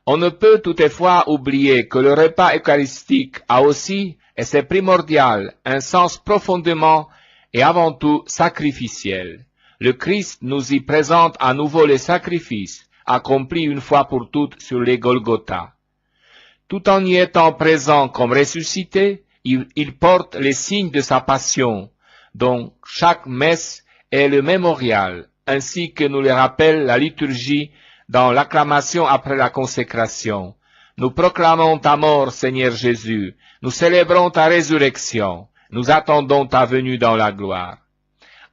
On ne peut toutefois oublier que le repas eucharistique a aussi, et c'est primordial, un sens profondément et avant tout sacrificiel. Le Christ nous y présente à nouveau les sacrifices, accomplis une fois pour toutes sur les Golgotha. Tout en y étant présent comme ressuscité, il porte les signes de sa passion, dont chaque messe est le mémorial, ainsi que nous le rappelle la liturgie dans l'acclamation après la consécration. Nous proclamons ta mort, Seigneur Jésus, nous célébrons ta résurrection, nous attendons ta venue dans la gloire.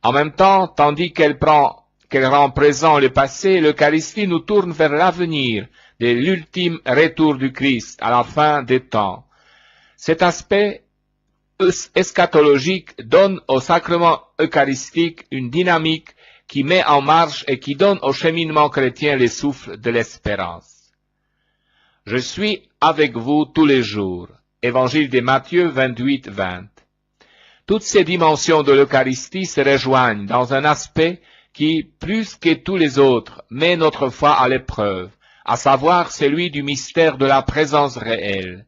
En même temps, tandis qu'elle rend présent le passé, l'Eucharistie nous tourne vers l'avenir de l'ultime retour du Christ à la fin des temps. Cet aspect eschatologique donne au sacrement eucharistique une dynamique qui met en marche et qui donne au cheminement chrétien les souffles de l'espérance. Je suis avec vous tous les jours. Évangile de Matthieu 28, 20. Toutes ces dimensions de l'Eucharistie se rejoignent dans un aspect qui, plus que tous les autres, met notre foi à l'épreuve, à savoir celui du mystère de la présence réelle.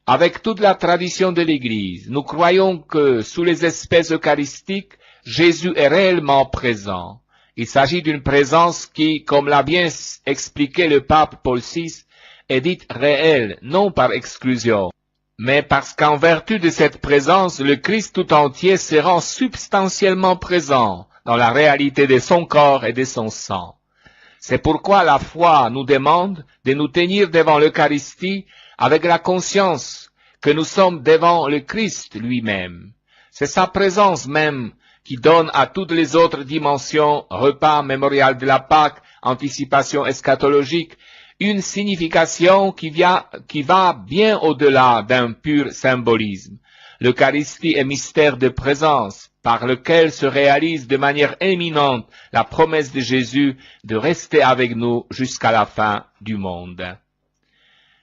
Avec toute la tradition de l'Église, nous croyons que sous les espèces eucharistiques, Jésus est réellement présent. Il s'agit d'une présence qui, comme l'a bien expliqué le pape Paul VI, est dite réelle, non par exclusion, mais parce qu'en vertu de cette présence, le Christ tout entier se rend substantiellement présent dans la réalité de son corps et de son sang. C'est pourquoi la foi nous demande de nous tenir devant l'Eucharistie avec la conscience que nous sommes devant le Christ lui-même. C'est sa présence même qui donne à toutes les autres dimensions, repas, mémorial de la Pâque, anticipation eschatologique, une signification qui va bien au-delà d'un pur symbolisme. L'Eucharistie est mystère de présence, par lequel se réalise de manière éminente la promesse de Jésus de rester avec nous jusqu'à la fin du monde.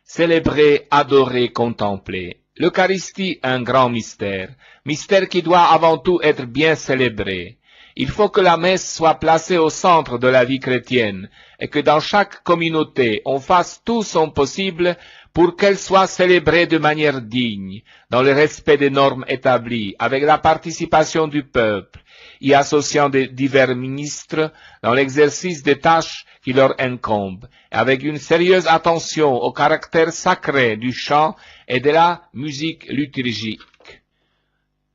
Célébrer, adorer, contempler. L'Eucharistie est un grand mystère, mystère qui doit avant tout être bien célébré. Il faut que la messe soit placée au centre de la vie chrétienne et que dans chaque communauté, on fasse tout son possible pour qu'elle soit célébrée de manière digne, dans le respect des normes établies, avec la participation du peuple, y associant des divers ministres dans l'exercice des tâches qui leur incombent, et avec une sérieuse attention au caractère sacré du chant et de la musique liturgique.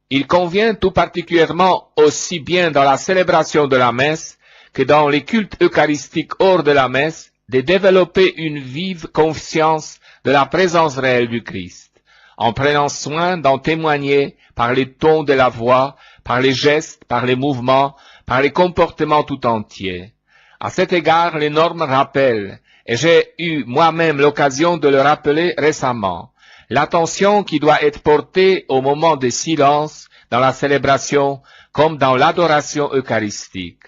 Il convient tout particulièrement aussi bien dans la célébration de la messe que dans les cultes eucharistiques hors de la messe, de développer une vive conscience de la présence réelle du Christ, en prenant soin d'en témoigner par les tons de la voix, par les gestes, par les mouvements, par les comportements tout entiers. À cet égard, les normes rappellent, et j'ai eu moi-même l'occasion de le rappeler récemment, l'attention qui doit être portée au moment de silence dans la célébration comme dans l'adoration eucharistique.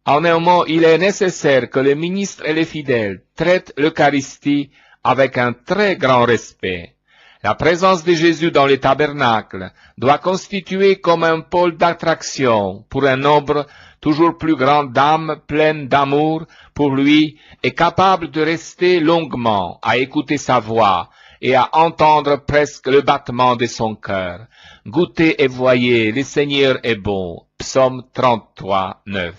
En un mot, il est nécessaire que les ministres et les fidèles traitent l'Eucharistie avec un très grand respect. La présence de Jésus dans les tabernacles doit constituer comme un pôle d'attraction pour un nombre toujours plus grand d'âmes pleines d'amour pour lui et capables de rester longuement à écouter sa voix et à entendre presque le battement de son cœur. Goûtez et voyez, le Seigneur est bon. Psaume 33, 9.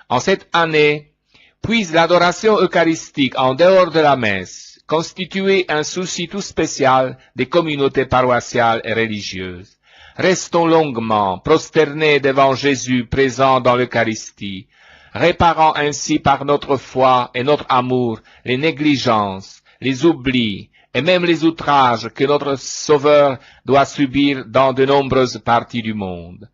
En cette année, puisse l'adoration eucharistique en dehors de la messe constituer un souci tout spécial des communautés paroissiales et religieuses. Restons longuement prosternés devant Jésus présent dans l'Eucharistie, réparant ainsi par notre foi et notre amour les négligences, les oublis et même les outrages que notre Sauveur doit subir dans de nombreuses parties du monde.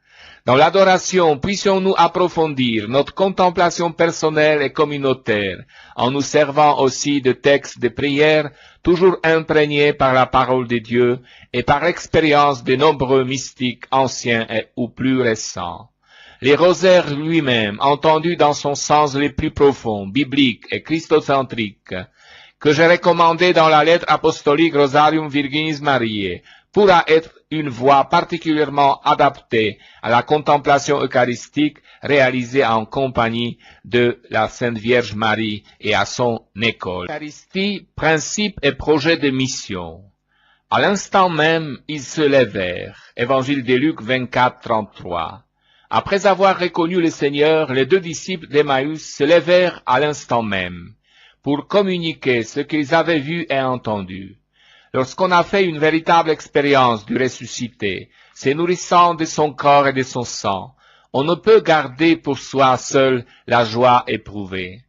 Dans l'adoration, puissions-nous approfondir notre contemplation personnelle et communautaire, en nous servant aussi de textes de prière toujours imprégnés par la parole de Dieu et par l'expérience de nombreux mystiques anciens ou plus récents. Les rosaires lui-même, entendus dans son sens le plus profond, biblique et christocentrique, que j'ai recommandé dans la lettre apostolique Rosarium Virginis Mariae, pourra être une voie particulièrement adaptée à la contemplation eucharistique réalisée en compagnie de la Sainte Vierge Marie et à son école. Eucharistie, principe et projet de mission. À l'instant même, ils se levèrent. Évangile de Luc 24, 33. Après avoir reconnu le Seigneur, les deux disciples d'Emmaüs se levèrent à l'instant même pour communiquer ce qu'ils avaient vu et entendu. Lorsqu'on a fait une véritable expérience du ressuscité, se nourrissant de son corps et de son sang, on ne peut garder pour soi seul la joie éprouvée.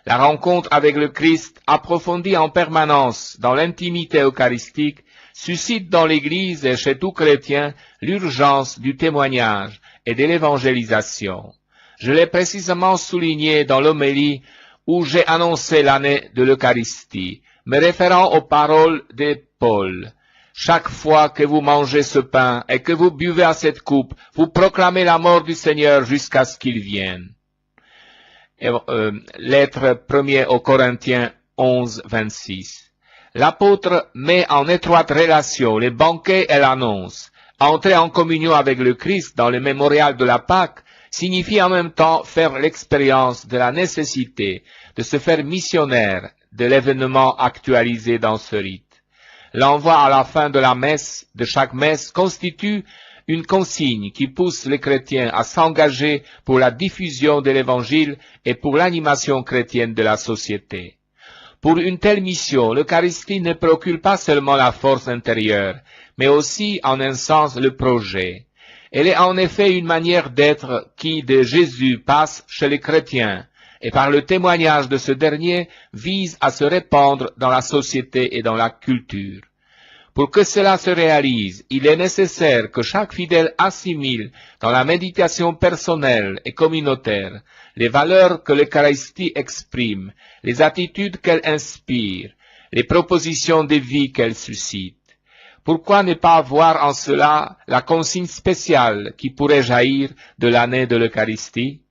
La rencontre avec le Christ, approfondie en permanence dans l'intimité eucharistique, suscite dans l'Église et chez tout chrétien l'urgence du témoignage et de l'évangélisation. Je l'ai précisément souligné dans l'homélie où j'ai annoncé l'année de l'Eucharistie, me référant aux paroles de Paul. Chaque fois que vous mangez ce pain et que vous buvez à cette coupe, vous proclamez la mort du Seigneur jusqu'à ce qu'il vienne. Lettre 1er aux Corinthiens 11, 26. L'apôtre met en étroite relation les banquets et l'annonce. Entrer en communion avec le Christ dans le mémorial de la Pâque signifie en même temps faire l'expérience de la nécessité de se faire missionnaire de l'événement actualisé dans ce rite. L'envoi à la fin de la messe, de chaque messe, constitue une consigne qui pousse les chrétiens à s'engager pour la diffusion de l'Évangile et pour l'animation chrétienne de la société. Pour une telle mission, l'Eucharistie ne procure pas seulement la force intérieure, mais aussi, en un sens, le projet. Elle est en effet une manière d'être qui, de Jésus, passe chez les chrétiens, et par le témoignage de ce dernier, vise à se répandre dans la société et dans la culture. Pour que cela se réalise, il est nécessaire que chaque fidèle assimile dans la méditation personnelle et communautaire les valeurs que l'Eucharistie exprime, les attitudes qu'elle inspire, les propositions de vie qu'elle suscite. Pourquoi ne pas voir en cela la consigne spéciale qui pourrait jaillir de l'année de l'Eucharistie?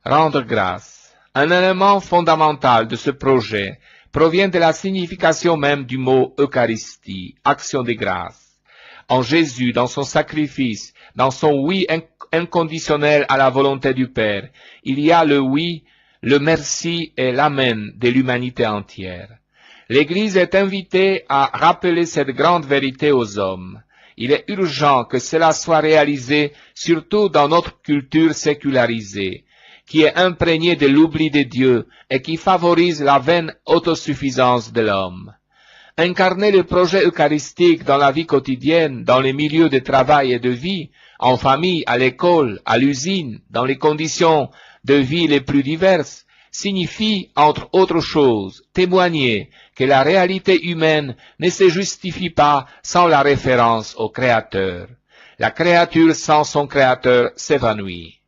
Rendre grâce. Un élément fondamental de ce projet provient de la signification même du mot Eucharistie, action de grâce. En Jésus, dans son sacrifice, dans son oui inconditionnel à la volonté du Père, il y a le oui, le merci et l'amen de l'humanité entière. L'Église est invitée à rappeler cette grande vérité aux hommes. Il est urgent que cela soit réalisé, surtout dans notre culture sécularisée, qui est imprégnée de l'oubli de Dieu et qui favorise la vaine autosuffisance de l'homme. Incarner le projet eucharistique dans la vie quotidienne, dans les milieux de travail et de vie, en famille, à l'école, à l'usine, dans les conditions de vie les plus diverses, signifie, entre autres choses, témoigner que la réalité humaine ne se justifie pas sans la référence au Créateur. La créature sans son Créateur s'évanouit.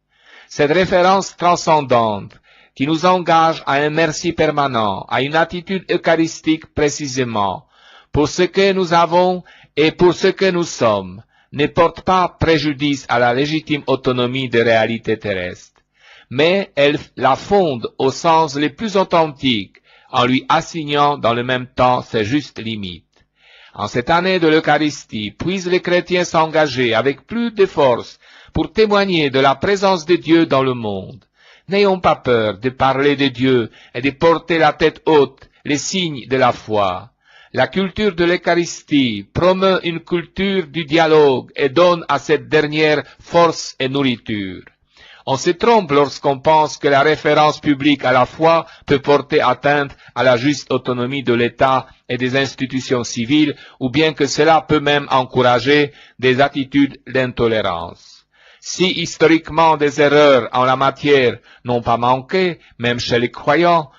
Cette référence transcendante qui nous engage à un merci permanent, à une attitude eucharistique précisément, pour ce que nous avons et pour ce que nous sommes, ne porte pas préjudice à la légitime autonomie des réalités terrestres, mais elle la fonde au sens le plus authentique, en lui assignant dans le même temps ses justes limites. En cette année de l'Eucharistie, puissent les chrétiens s'engager avec plus de force pour témoigner de la présence de Dieu dans le monde. N'ayons pas peur de parler de Dieu et de porter la tête haute, les signes de la foi. La culture de l'Eucharistie promeut une culture du dialogue et donne à cette dernière force et nourriture. On se trompe lorsqu'on pense que la référence publique à la foi peut porter atteinte à la juste autonomie de l'État et des institutions civiles, ou bien que cela peut même encourager des attitudes d'intolérance. Si historiquement des erreurs en la matière n'ont pas manqué, même chez les croyants,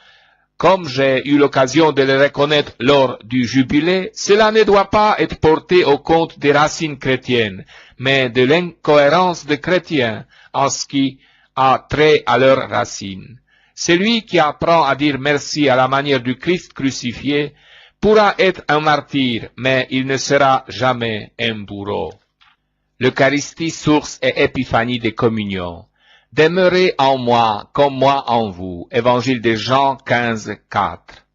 comme j'ai eu l'occasion de le reconnaître lors du jubilé, cela ne doit pas être porté au compte des racines chrétiennes, mais de l'incohérence des chrétiens en ce qui a trait à leurs racines. Celui qui apprend à dire merci à la manière du Christ crucifié pourra être un martyr, mais il ne sera jamais un bourreau. L'Eucharistie, source et épiphanie des communions. Demeurez en moi, comme moi en vous. Évangile de Jean 15, 4.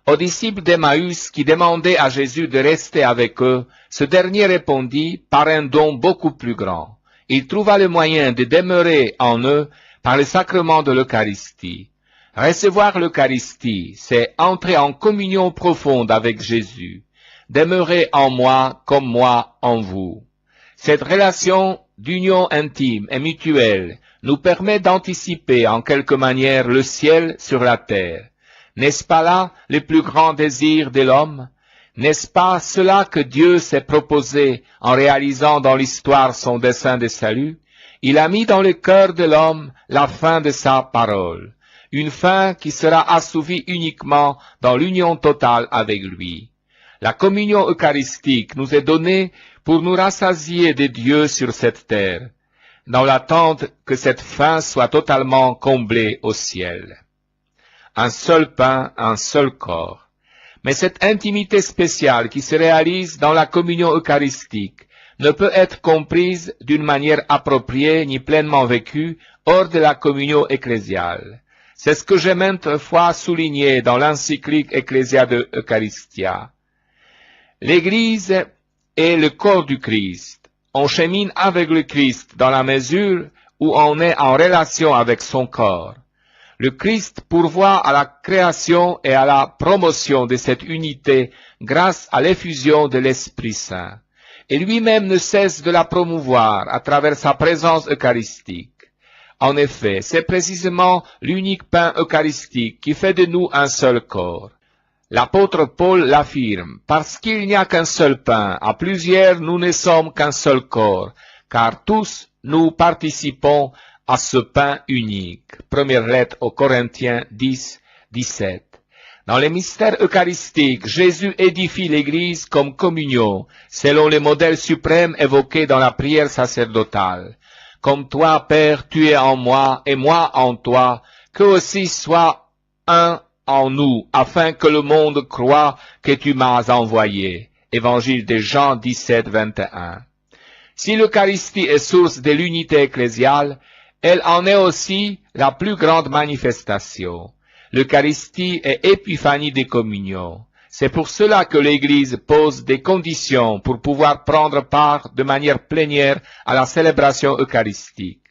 Aux disciples d'Emmaüs qui demandaient à Jésus de rester avec eux, ce dernier répondit par un don beaucoup plus grand. Il trouva le moyen de demeurer en eux par le sacrement de l'Eucharistie. Recevoir l'Eucharistie, c'est entrer en communion profonde avec Jésus. Demeurez en moi comme moi en vous. Cette relation d'union intime et mutuelle nous permet d'anticiper en quelque manière le ciel sur la terre. N'est-ce pas là le plus grand désir de l'homme? N'est-ce pas cela que Dieu s'est proposé en réalisant dans l'histoire son dessein de salut? Il a mis dans le cœur de l'homme la fin de sa parole, une fin qui sera assouvie uniquement dans l'union totale avec lui. La communion eucharistique nous est donnée pour nous rassasier de Dieu sur cette terre, dans l'attente que cette fin soit totalement comblée au ciel. Un seul pain, un seul corps. Mais cette intimité spéciale qui se réalise dans la communion eucharistique ne peut être comprise d'une manière appropriée ni pleinement vécue hors de la communion ecclésiale. C'est ce que j'ai maintes fois souligné dans l'encyclique Ecclesia de Eucharistia. L'Église est le corps du Christ. On chemine avec le Christ dans la mesure où on est en relation avec son corps. Le Christ pourvoit à la création et à la promotion de cette unité grâce à l'effusion de l'Esprit Saint. Et lui-même ne cesse de la promouvoir à travers sa présence eucharistique. En effet, c'est précisément l'unique pain eucharistique qui fait de nous un seul corps. L'apôtre Paul l'affirme, parce qu'il n'y a qu'un seul pain, à plusieurs nous ne sommes qu'un seul corps, car tous nous participons à ce pain unique. Première lettre aux Corinthiens 10, 17. Dans les mystères eucharistiques, Jésus édifie l'Église comme communion, selon le modèle suprême évoqué dans la prière sacerdotale. Comme toi, Père, tu es en moi et moi en toi, que aussi soit un en nous, afin que le monde croie que tu m'as envoyé. Évangile de Jean 17, 21. Si l'Eucharistie est source de l'unité ecclésiale, elle en est aussi la plus grande manifestation. L'Eucharistie est épiphanie des communions. C'est pour cela que l'Église pose des conditions pour pouvoir prendre part de manière plénière à la célébration eucharistique.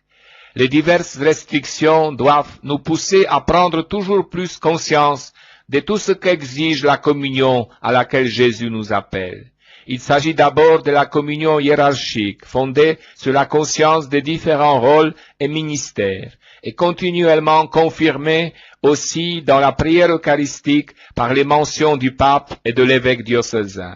Les diverses restrictions doivent nous pousser à prendre toujours plus conscience de tout ce qu'exige la communion à laquelle Jésus nous appelle. Il s'agit d'abord de la communion hiérarchique, fondée sur la conscience des différents rôles et ministères, et continuellement confirmée aussi dans la prière eucharistique par les mentions du pape et de l'évêque diocésain.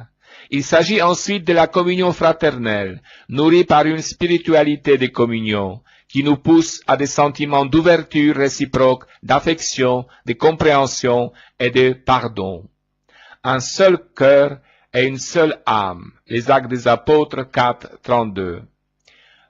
Il s'agit ensuite de la communion fraternelle, nourrie par une spiritualité de communion, qui nous pousse à des sentiments d'ouverture réciproque, d'affection, de compréhension et de pardon. Un seul cœur et une seule âme. Les Actes des Apôtres 4, 32.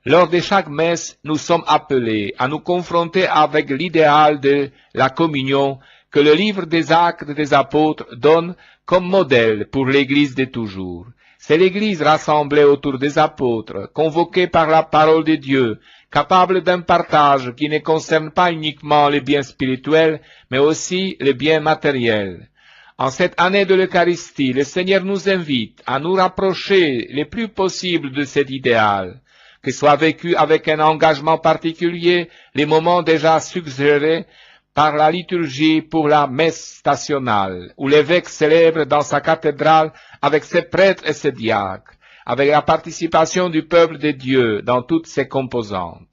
Lors de chaque messe, nous sommes appelés à nous confronter avec l'idéal de la communion que le livre des Actes des Apôtres donne comme modèle pour l'Église de toujours. C'est l'Église rassemblée autour des apôtres, convoquée par la parole de Dieu, capable d'un partage qui ne concerne pas uniquement les biens spirituels, mais aussi les biens matériels. En cette année de l'Eucharistie, le Seigneur nous invite à nous rapprocher le plus possible de cet idéal, que soit vécu avec un engagement particulier les moments déjà suggérés par la liturgie pour la messe stationnale, où l'évêque célèbre dans sa cathédrale avec ses prêtres et ses diacres, avec la participation du peuple de Dieu dans toutes ses composantes.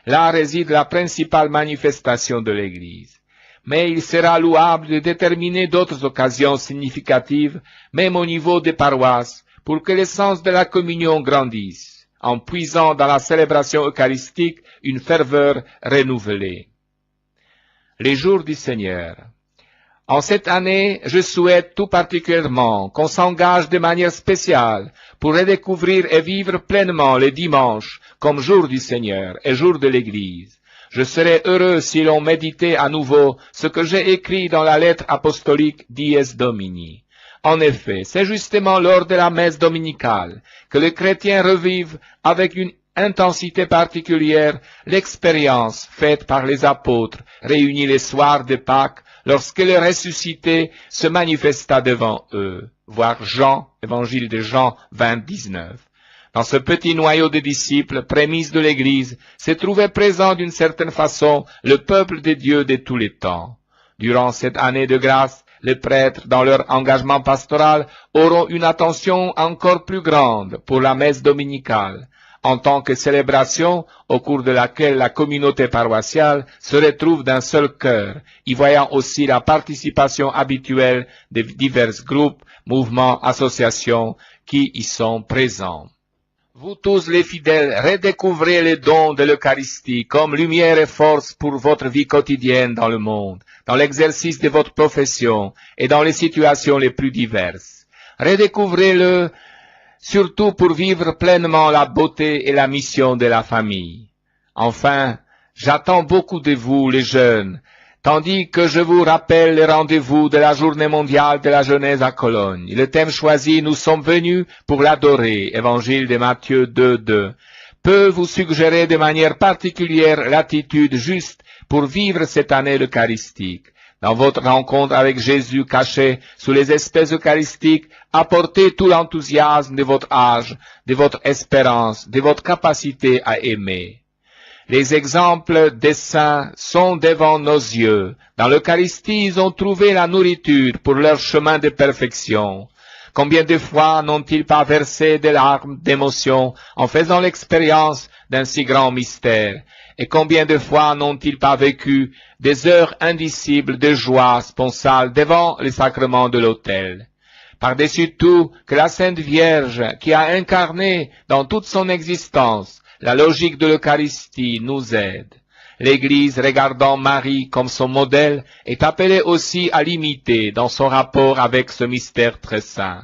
Là réside la principale manifestation de l'Église. Mais il sera louable de déterminer d'autres occasions significatives, même au niveau des paroisses, pour que l'essence de la communion grandisse, en puisant dans la célébration eucharistique une ferveur renouvelée. Les jours du Seigneur. En cette année, je souhaite tout particulièrement qu'on s'engage de manière spéciale pour redécouvrir et vivre pleinement les dimanches comme jour du Seigneur et jour de l'Église. Je serais heureux si l'on méditait à nouveau ce que j'ai écrit dans la lettre apostolique Dies Domini. En effet, c'est justement lors de la messe dominicale que les chrétiens revivent avec une intensité particulière l'expérience faite par les apôtres réunis les soirs de Pâques lorsque le ressuscité se manifesta devant eux. Voir Jean, évangile de Jean 20, 19. Dans ce petit noyau de disciples, prémices de l'Église, se trouvait présent d'une certaine façon le peuple de Dieu de tous les temps. Durant cette année de grâce, les prêtres, dans leur engagement pastoral, auront une attention encore plus grande pour la messe dominicale, en tant que célébration au cours de laquelle la communauté paroissiale se retrouve d'un seul cœur, y voyant aussi la participation habituelle de divers groupes, mouvements, associations qui y sont présents. Vous tous les fidèles, redécouvrez les dons de l'Eucharistie comme lumière et force pour votre vie quotidienne dans le monde, dans l'exercice de votre profession et dans les situations les plus diverses. Redécouvrez-le surtout pour vivre pleinement la beauté et la mission de la famille. Enfin, j'attends beaucoup de vous, les jeunes, tandis que je vous rappelle le rendez-vous de la Journée mondiale de la jeunesse à Cologne. Le thème choisi, nous sommes venus pour l'adorer, évangile de Matthieu 2:2, peut vous suggérer de manière particulière l'attitude juste pour vivre cette année eucharistique. Dans votre rencontre avec Jésus caché sous les espèces eucharistiques, apportez tout l'enthousiasme de votre âge, de votre espérance, de votre capacité à aimer. Les exemples des saints sont devant nos yeux. Dans l'Eucharistie, ils ont trouvé la nourriture pour leur chemin de perfection. Combien de fois n'ont-ils pas versé des larmes d'émotion en faisant l'expérience d'un si grand mystère? Et combien de fois n'ont-ils pas vécu des heures indicibles de joie sponsale devant les sacrements de l'autel? Par-dessus tout, que la Sainte Vierge, qui a incarné dans toute son existence la logique de l'Eucharistie, nous aide. L'Église, regardant Marie comme son modèle, est appelée aussi à l'imiter dans son rapport avec ce mystère très saint.